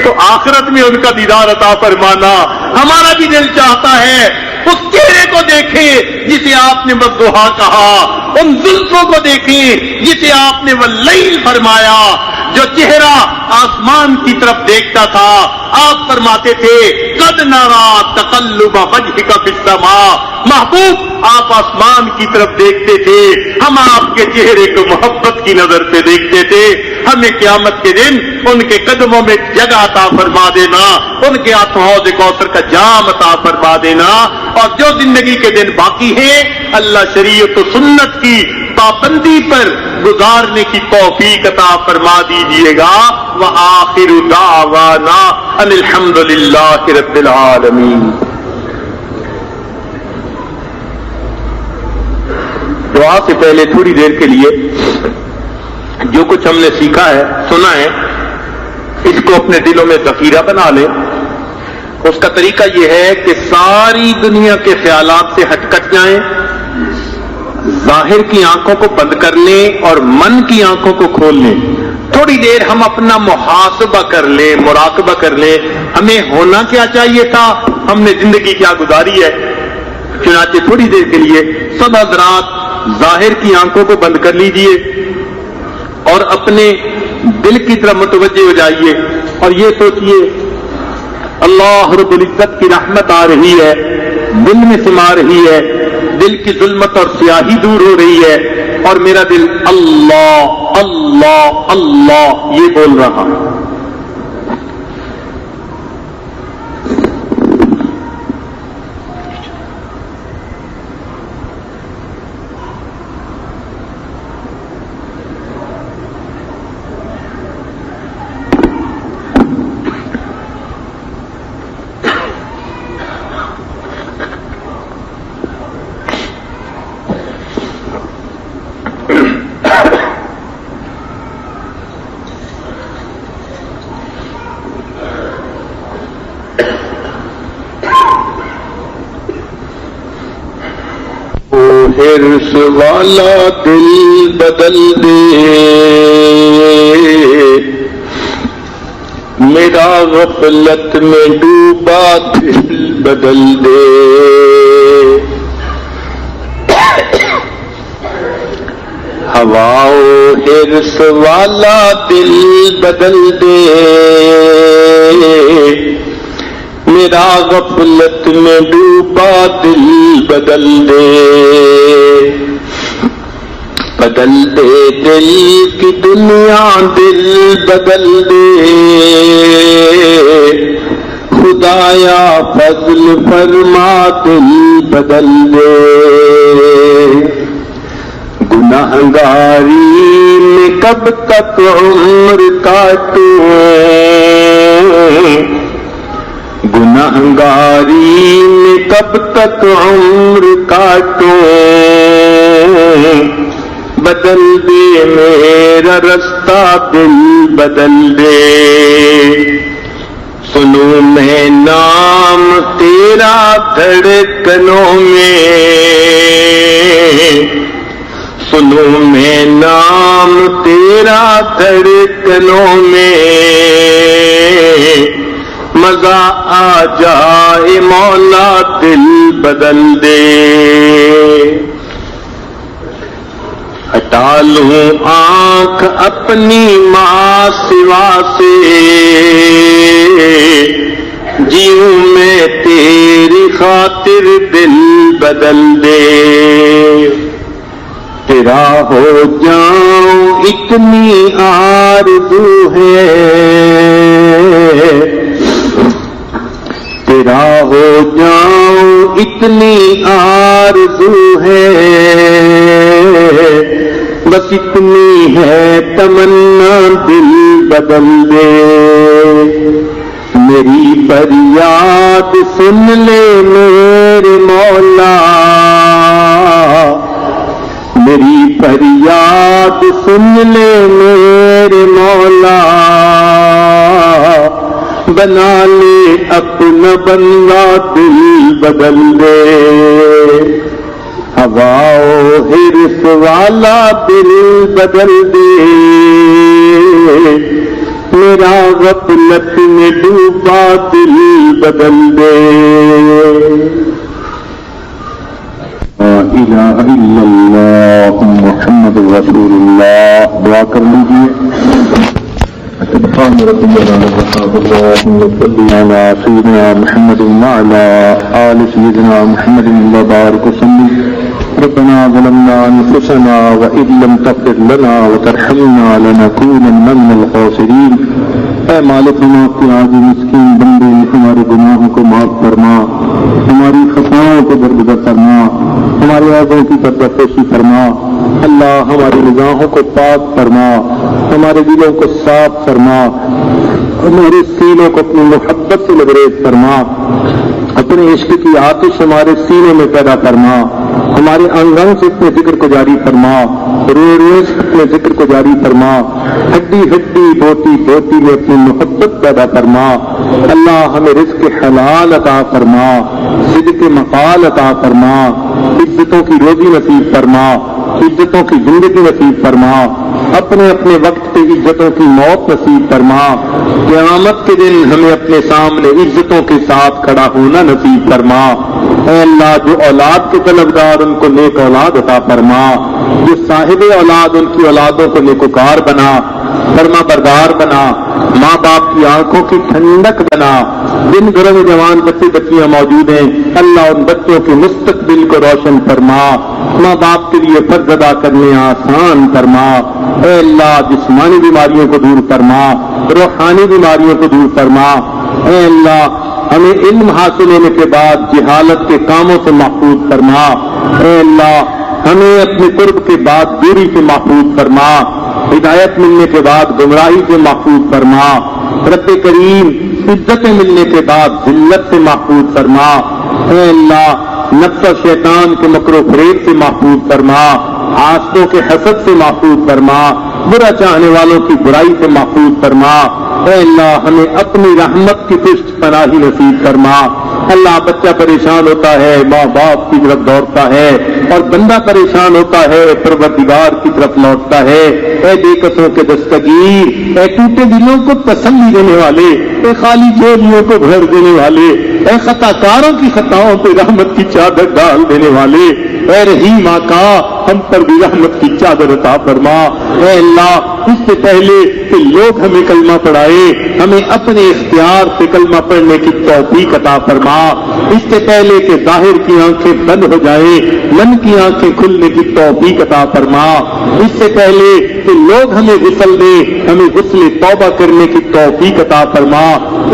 تو آخرت میں ان کا دیدار عطا فرمانا۔ ہمارا بھی دل چاہتا ہے اس چہرے کو دیکھیں جسے آپ نے والضحیٰ کہا، ان زلفوں کو دیکھیں جسے آپ نے واللیل فرمایا، جو چہرہ آسمان کی طرف دیکھتا تھا۔ آپ فرماتے تھے قد نرى تقلب وجهك في السماء، محبوب آپ آسمان کی طرف دیکھتے تھے، ہم آپ کے چہرے کو محبت کی نظر سے دیکھتے تھے۔ ہمیں قیامت کے دن ان کے قدموں میں جگہ عطا فرما دینا، ان کے ہاتھوں حوض کوثر کا جام عطا فرما دینا، اور جو زندگی کے دن باقی ہیں اللہ شریعت و سنت کی پابندی پر گزارنے کی توفیق عطا فرما دیجیے گا۔ وآخر دعوانا ان الحمد للہ رب العالمین۔ دعا سے پہلے تھوڑی دیر کے لیے جو کچھ ہم نے سیکھا ہے سنا ہے اس کو اپنے دلوں میں ذخیرہ بنا لیں۔ اس کا طریقہ یہ ہے کہ ساری دنیا کے خیالات سے ہٹ کٹ جائیں، ظاہر کی آنکھوں کو بند کر لیں اور من کی آنکھوں کو کھول لیں۔ تھوڑی دیر ہم اپنا محاسبہ کر لیں، مراقبہ کر لیں، ہمیں ہونا کیا چاہیے تھا، ہم نے زندگی کیا گزاری ہے۔ چنانچہ تھوڑی دیر کے لیے سب حضرات ظاہر کی آنکھوں کو بند کر لیجئے اور اپنے دل کی طرف متوجہ ہو جائیے اور یہ سوچئے اللہ رب العزت کی رحمت آ رہی ہے، دل میں سما رہی ہے، دل کی ظلمت اور سیاہی دور ہو رہی ہے، اور میرا دل اللہ اللہ اللہ یہ بول رہا ہے۔ حرص والا دل بدل دے میرا، غفلت میں ڈوبا دل بدل دے، ہوا و حرص والا دل بدل دے، میرا غفلت میں ڈوبا دل بدل دے، بدل دے دل کی دنیا دل بدل دے، خدایا فضل فرما دل بدل دے، گنہگاری میں کب تک عمر کاٹوں، گنہگاری میں کب تک عمر کاٹوں، بدل دے میرا رستہ دل بدل دے، سنوں میں نام تیرا دھڑکنوں میں، سنوں میں نام تیرا دھڑکنوں میں، مزہ آ جائے مولا دل بدل دے، ہٹا لوں آنکھ اپنی ماں سوا سے، جیوں میں تیری خاطر دل بدل دے، تیرا ہو جاؤں اتنی آرزو ہے، تیرا ہو جاؤں اتنی آرزو ہے، بس اتنی ہے تمنا دل بدل دے، میری فریاد سن لے میرے مولا، میری فریاد سن لے میرے مولا، بنا لے اپنا بندہ دل بدل دے، ہوا و حرص والا دل بدل دے، میرا غفلت میں ڈوبا دل بدل دے، لا الہ الا اللہ محمد رسول اللہ، دعا کر لیجیے، سبحان ربی اللہم صلی علی سیدنا محمد وعلی آل سیدنا محمد وبارک وسلم، ربنا ظلمنا انفسنا وان لم تغفر لنا وترحمنا لنكونن من الخاسرین، اے مالک ہم آپ کے عاجز مسکین بندے، ہمارے گناہوں کو معاف فرما، ہماری خطاؤں کو درگزر فرما، ہمارے عیبوں کی پردہ پوشی فرما، اللہ ہماری نگاہوں کو پاک فرما، ہمارے دلوں کو صاف فرما، ہمارے سینوں کو اپنی محبت سے لبریز فرما، اپنے عشق کی آتش ہمارے سینے میں پیدا فرما، ہمارے انگ انگ سے اپنے ذکر کو جاری فرما، روز روز اپنے ذکر کو جاری فرما، ہڈی ہڈی بوٹی بوٹی میں اپنی محبت پیدا فرما، اللہ ہمیں رزق حلال عطا فرما، صدق مقال عطا فرما، عزتوں کی روزی نصیب فرما، عزتوں کی زندگی نصیب فرما، اپنے اپنے وقت پہ عزتوں کی موت نصیب فرما، قیامت کے دن ہمیں اپنے سامنے عزتوں کے ساتھ کھڑا ہونا نصیب فرما، اے اللہ جو اولاد کے طلبگار ان کو نیک اولاد عطا فرما، جو صاحب اولاد ان کی اولادوں کو نیکوکار بنا، فرما بردار بنا، ماں باپ کی آنکھوں کی ٹھنڈک بنا، جن گھروں میں جوان بچے بچیاں موجود ہیں اللہ ان بچوں کے مستقبل کو روشن فرما، ماں باپ کے لیے فرض ادا کرنے آسان فرما، اے اللہ جسمانی بیماریوں کو دور فرما، روحانی بیماریوں کو دور فرما، اے اللہ ہمیں علم حاصل ہونے کے بعد جہالت کے کاموں سے محفوظ فرما، اے اللہ ہمیں اپنے قرب کے بعد دوری سے محفوظ فرما، ہدایت ملنے کے بعد گمراہی سے محفوظ فرما، رب کریم عزتیں ملنے کے بعد ذلت سے محفوظ فرما، اے اللہ نفس و شیطان کے مکر و فریب سے محفوظ فرما، آسوں کے حسد سے محفوظ فرما، برا چاہنے والوں کی برائی سے محفوظ فرما، اے اللہ ہمیں اپنی رحمت کی پشت پناہی نصیب فرما، اللہ بچہ پریشان ہوتا ہے ماں باپ کی طرف دوڑتا ہے اور بندہ پریشان ہوتا ہے پروردگار کی طرف لوٹتا ہے، اے بے کسوں کے دستگیر، اے ٹوٹے دلوں کو تسلی دینے والے، اے خالی جھولیوں کو بھر دینے والے، اے خطا کاروں کی خطاؤں پہ رحمت کی چادر ڈال دینے والے، اے رحیم آقا ہم پر بھی رحمت کی چادر عطا فرما۔ اے اللہ اس سے پہلے کہ لوگ ہمیں کلمہ پڑھائے ہمیں اپنے اختیار سے کلمہ پڑھنے کی توفیق عطا فرما۔ اس سے پہلے کہ ظاہر کی آنکھیں بند ہو جائیں من کی آنکھیں کھلنے کی توفیق عطا فرما۔ اس سے پہلے کہ لوگ ہمیں غسل دیں ہمیں غسل توبہ کرنے کی توفیق عطا فرما۔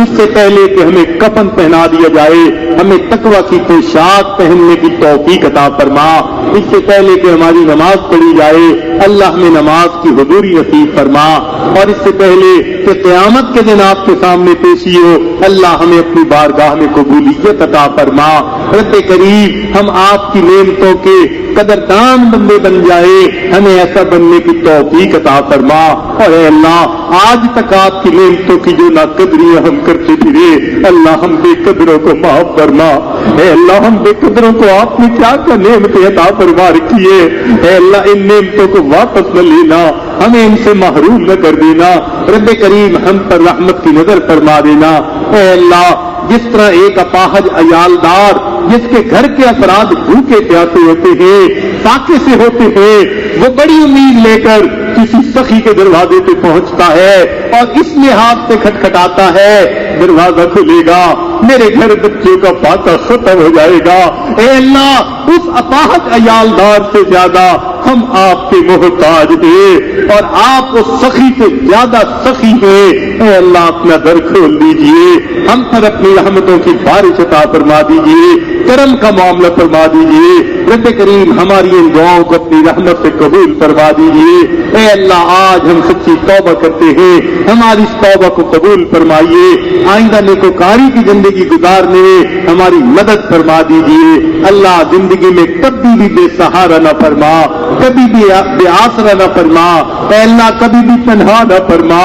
اس سے پہلے کہ ہمیں کفن پہنا دیا جائے ہمیں تقوی کی پوشاک پہننے کی توفیق عطا فرما۔ اس سے پہلے کہ ہماری نماز پڑھی جائے اللہ ہمیں نماز کی حضوری نصیب فرما۔ اور اس سے پہلے کہ قیامت کے دن آپ کے سامنے پیشی ہو اللہ ہمیں اپنی بارگاہ میں قبولیت عطا فرما۔ رب کریم ہم آپ کی نعمتوں کے قدردان بندے بن جائے ہمیں ایسا بننے کی توفیق عطا فرما۔ اور اے اللہ آج تک آپ کی نعمتوں کی جو ناقدریاں ہم کرتے پھرے اللہ ہم بے قدروں کو معاف فرما۔ اے اللہ ہم بے قدروں کو آپ نے کیا کیا نعمتیں عطا فرما رکھی ہے، اے اللہ ان نعمتوں کو واپس نہ لینا ہمیں ان سے محروم نہ کر دینا۔ رب کریم ہم پر رحمت کی نظر فرما دینا۔ اے اللہ جس طرح ایک اپاہج عیالدار جس کے گھر کے افراد بھوکے پیاسے ہوتے ہیں فاقے سے ہوتے ہیں وہ بڑی امید لے کر کسی سخی کے دروازے پہ پہنچتا ہے اور اس لحاظ سے کھٹکھٹاتا ہے دروازہ کھلے گا میرے گھر بچوں کا فاقہ ختم ہو جائے گا۔ اے اللہ اس اپاہج عیالدار سے زیادہ ہم آپ کے محتاج ہیں اور آپ اس سخی سے زیادہ سخی ہیں۔ اے اللہ اپنا در کھول دیجئے ہم پر اپنی رحمتوں کی بارش عطا فرما دیجئے کرم کا معاملہ فرما دیجئے۔ رب کریم ہماری ان دعاؤں کو اپنی رحمت سے قبول فرما دیجئے۔ اے اللہ آج ہم سچی توبہ کرتے ہیں ہماری اس توبہ کو قبول فرمائیے، آئندہ نیکوکاری کی زندگی گزارنے میں ہماری مدد فرما دیجئے۔ اللہ زندگی میں کبھی بھی بے سہارا نہ فرما کبھی بھی بے آسرا نہ فرما، اے اللہ کبھی بھی تنہا نہ فرما،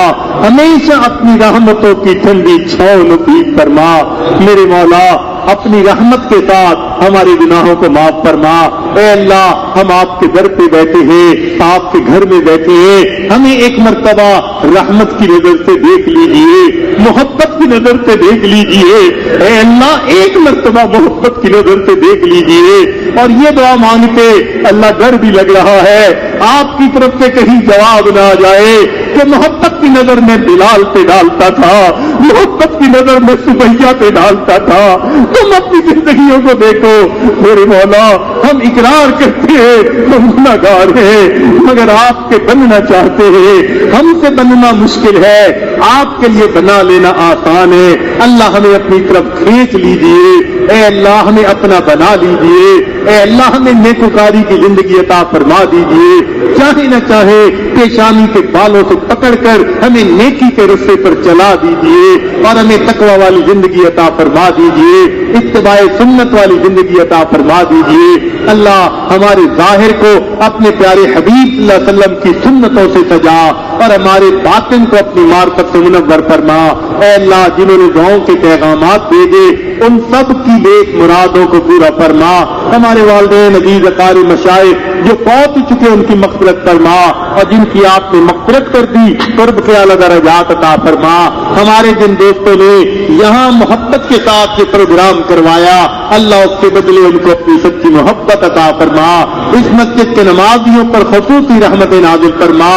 ہمیشہ اپنی رحمتوں کی ٹھنڈی چھاؤں نصیب فرما۔ میرے مولا اپنی رحمت کے ساتھ ہمارے گناہوں کو معاف فرما۔ اے اللہ ہم آپ کے در پہ بیٹھے ہیں آپ کے گھر میں بیٹھے ہیں ہمیں ایک مرتبہ رحمت کی نظر سے دیکھ لیجئے محبت کی نظر سے دیکھ لیجئے۔ اے اللہ ایک مرتبہ محبت کی نظر سے دیکھ لیجئے اور یہ دعا مانگتے اللہ ڈر بھی لگ رہا ہے آپ کی طرف سے کہیں جواب نہ آ جائے کہ محبت کی نظر میں بلال پہ ڈالتا تھا محبت کی نظر میں سمیہ پہ ڈالتا تھا۔ تم اپنی زندگیوں کو دیکھو میرے مولا ہم اقرار کرتے ہیں ہم گنہگار ہیں مگر آپ کے بننا چاہتے ہیں ہم سے بننا مشکل ہے آپ کے لیے بنا لینا آسان ہے۔ اللہ ہمیں اپنی طرف کھینچ لیجئے، اے اللہ ہمیں اپنا بنا لیجئے، اے اللہ ہمیں نیکوکاری کی زندگی عطا فرما دیجئے، چاہے نہ چاہے پیشانی کے بالوں سے پکڑ کر ہمیں نیکی کے رستے پر چلا دیجئے اور ہمیں تقوی والی زندگی عطا فرما دیجئے، اتباع سنت والی زندگی عطا فرما دیجئے۔ اللہ ہمارے ظاہر کو اپنے پیارے حبیب صلی اللہ علیہ وسلم کی سنتوں سے سجا اور ہمارے باطن کو اپنی معرفت سے منور فرما۔ اے اللہ جنہوں نے دعاؤں کے پیغامات بھیجے ان سب کی نیک مرادوں کو پورا فرما۔ ہمارے والدین عزیز اقارب مشائخ جو فوت ہو چکے ان کی مغفرت فرما اور جن کی آپ نے مغفرت کر دی قرب کے اعلیٰ درجات عطا فرما۔ ہمارے جن دوستوں نے یہاں محبت کے ساتھ یہ پروگرام کروایا اللہ اس کے بدلے ان کو اپنی سچی محبت عطا فرما۔ اس مسجد کے نمازیوں پر خصوصی رحمت نازل فرما۔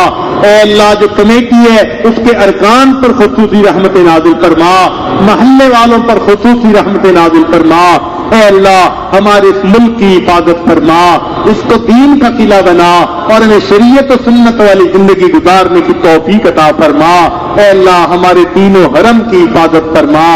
اے اللہ جو کمیٹی ہے اس کے ارکان پر خصوصی رحمت نازل فرما، محلے والوں پر خصوصی رحمت نازل فرما۔ اے اللہ ہمارے اس ملک کی حفاظت فرما، اس کو دین کا قلعہ بنا اور ہمیں شریعت و سنت والی زندگی گزارنے کی توفیق عطا فرما۔ اے اللہ ہمارے دین و حرم کی حفاظت فرما۔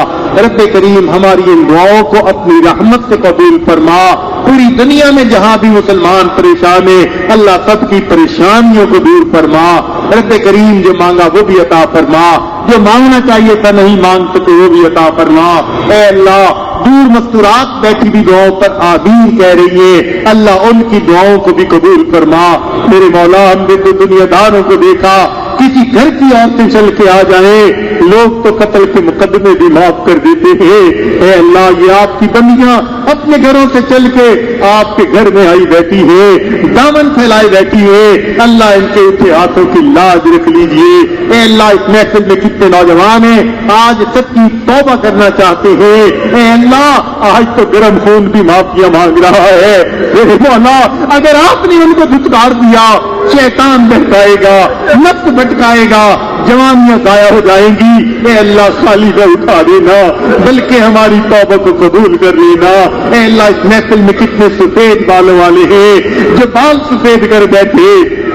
رب کریم ہماری ان دعاؤں کو اپنی رحمت سے قبول فرما۔ پوری دنیا میں جہاں بھی مسلمان پریشان ہیں اللہ سب کی پریشانیوں کو دور فرما۔ رب کریم جو مانگا وہ بھی عطا فرما، جو مانگنا چاہیے تھا نہیں مانگ سکے وہ بھی عطا فرما۔ اے اللہ دور مستورات بیٹھی بھی دعاؤں پر آمین کہہ رہی ہے اللہ ان کی دعاؤں کو بھی قبول فرما۔ میرے مولا ہم نے تو دنیا داروں کو دیکھا کسی گھر کی عورتیں چل کے آ جائیں، لوگ تو قتل کے مقدمے بھی معاف کر دیتے ہیں۔ اے اللہ، یہ آپ کی بندیاں اپنے گھروں سے چل کے آپ کے گھر میں آئی بیٹھی ہے، دامن پھیلائے بیٹھی ہے، اللہ ان کے اٹھے ہاتھوں کی لاج رکھ لیجئے۔ اے اللہ، اس محفل میں کتنے نوجوان ہیں آج سچی توبہ کرنا چاہتے ہیں، اے اللہ آج تو گرم خون بھی معافیاں مانگ رہا ہے۔ اے مولا، اگر آپ نے ان کو دھتکار دیا، شیطان بہکائے گا، نفس بھٹکائے گا، جوانیاں ضائع ہو جائیں گی۔ اے اللہ، خالی نہ اٹھا دینا بلکہ ہماری توبہ کو قبول کر لینا۔ اے اللہ، اس محفل میں کتنے سفید بالوں والے ہیں جو بال سفید کر بیٹھے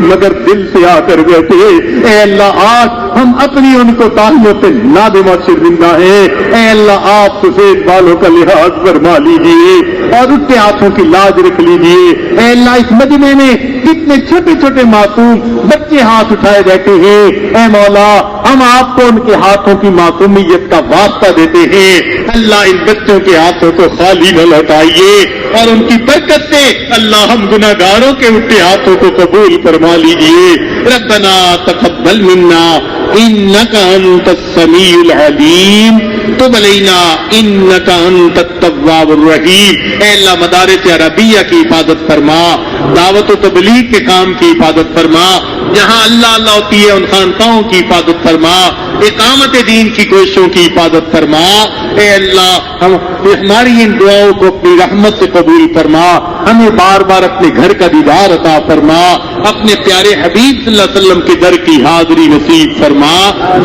مگر دل سے آ کر بیٹھے۔ اے اللہ، آج ہم اپنی ان کو تعلیموں پہ نادم اور شرمندہ ہیں۔ اے اللہ، آپ سفید بالوں کا لحاظ فرما لیجیے اور اٹھے ہاتھوں کی لاج رکھ لیجیے۔ اے اللہ، اس مجمع میں کتنے چھوٹے چھوٹے معصوم بچے ہاتھ اٹھائے بیٹھے ہیں، اے مولا ہم آپ کو ان کے ہاتھوں کی معصومیت کا واسطہ دیتے ہیں۔ اللہ، ان بچوں کے ہاتھوں کو خالی نہ لوٹائیے اور ان کی برکت سے اللہ ہم گناہگاروں کے اٹھے ہاتھوں کو قبول فرما لیجیے۔ ربنا تقبل منا انک انت السمیع العلیم تب علینا انک انت التواب الرحیم۔ اے اللہ، مدارس عربیہ کی حفاظت فرما، دعوت و تبلیغ کے کام کی حفاظت فرما، جہاں اللہ اللہ ہوتی ہے ان خانقاہوں کی حفاظت فرما، اقامت دین کی کوششوں کی حفاظت فرما۔ اے اللہ، ہماری ان دعاؤں کو اپنی رحمت سے قبول فرما، ہمیں بار بار اپنے گھر کا دیدار عطا فرما، اپنے پیارے حبیب صلی اللہ علیہ وسلم کے در کی حاضری نصیب فرما۔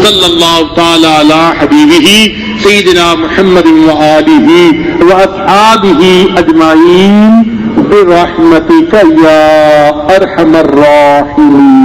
صلی اللہ تعالی علی حبیبہ سیدنا محمد وآلہ واصحابہ اجمعین برحمتک یا ارحم الراحمین۔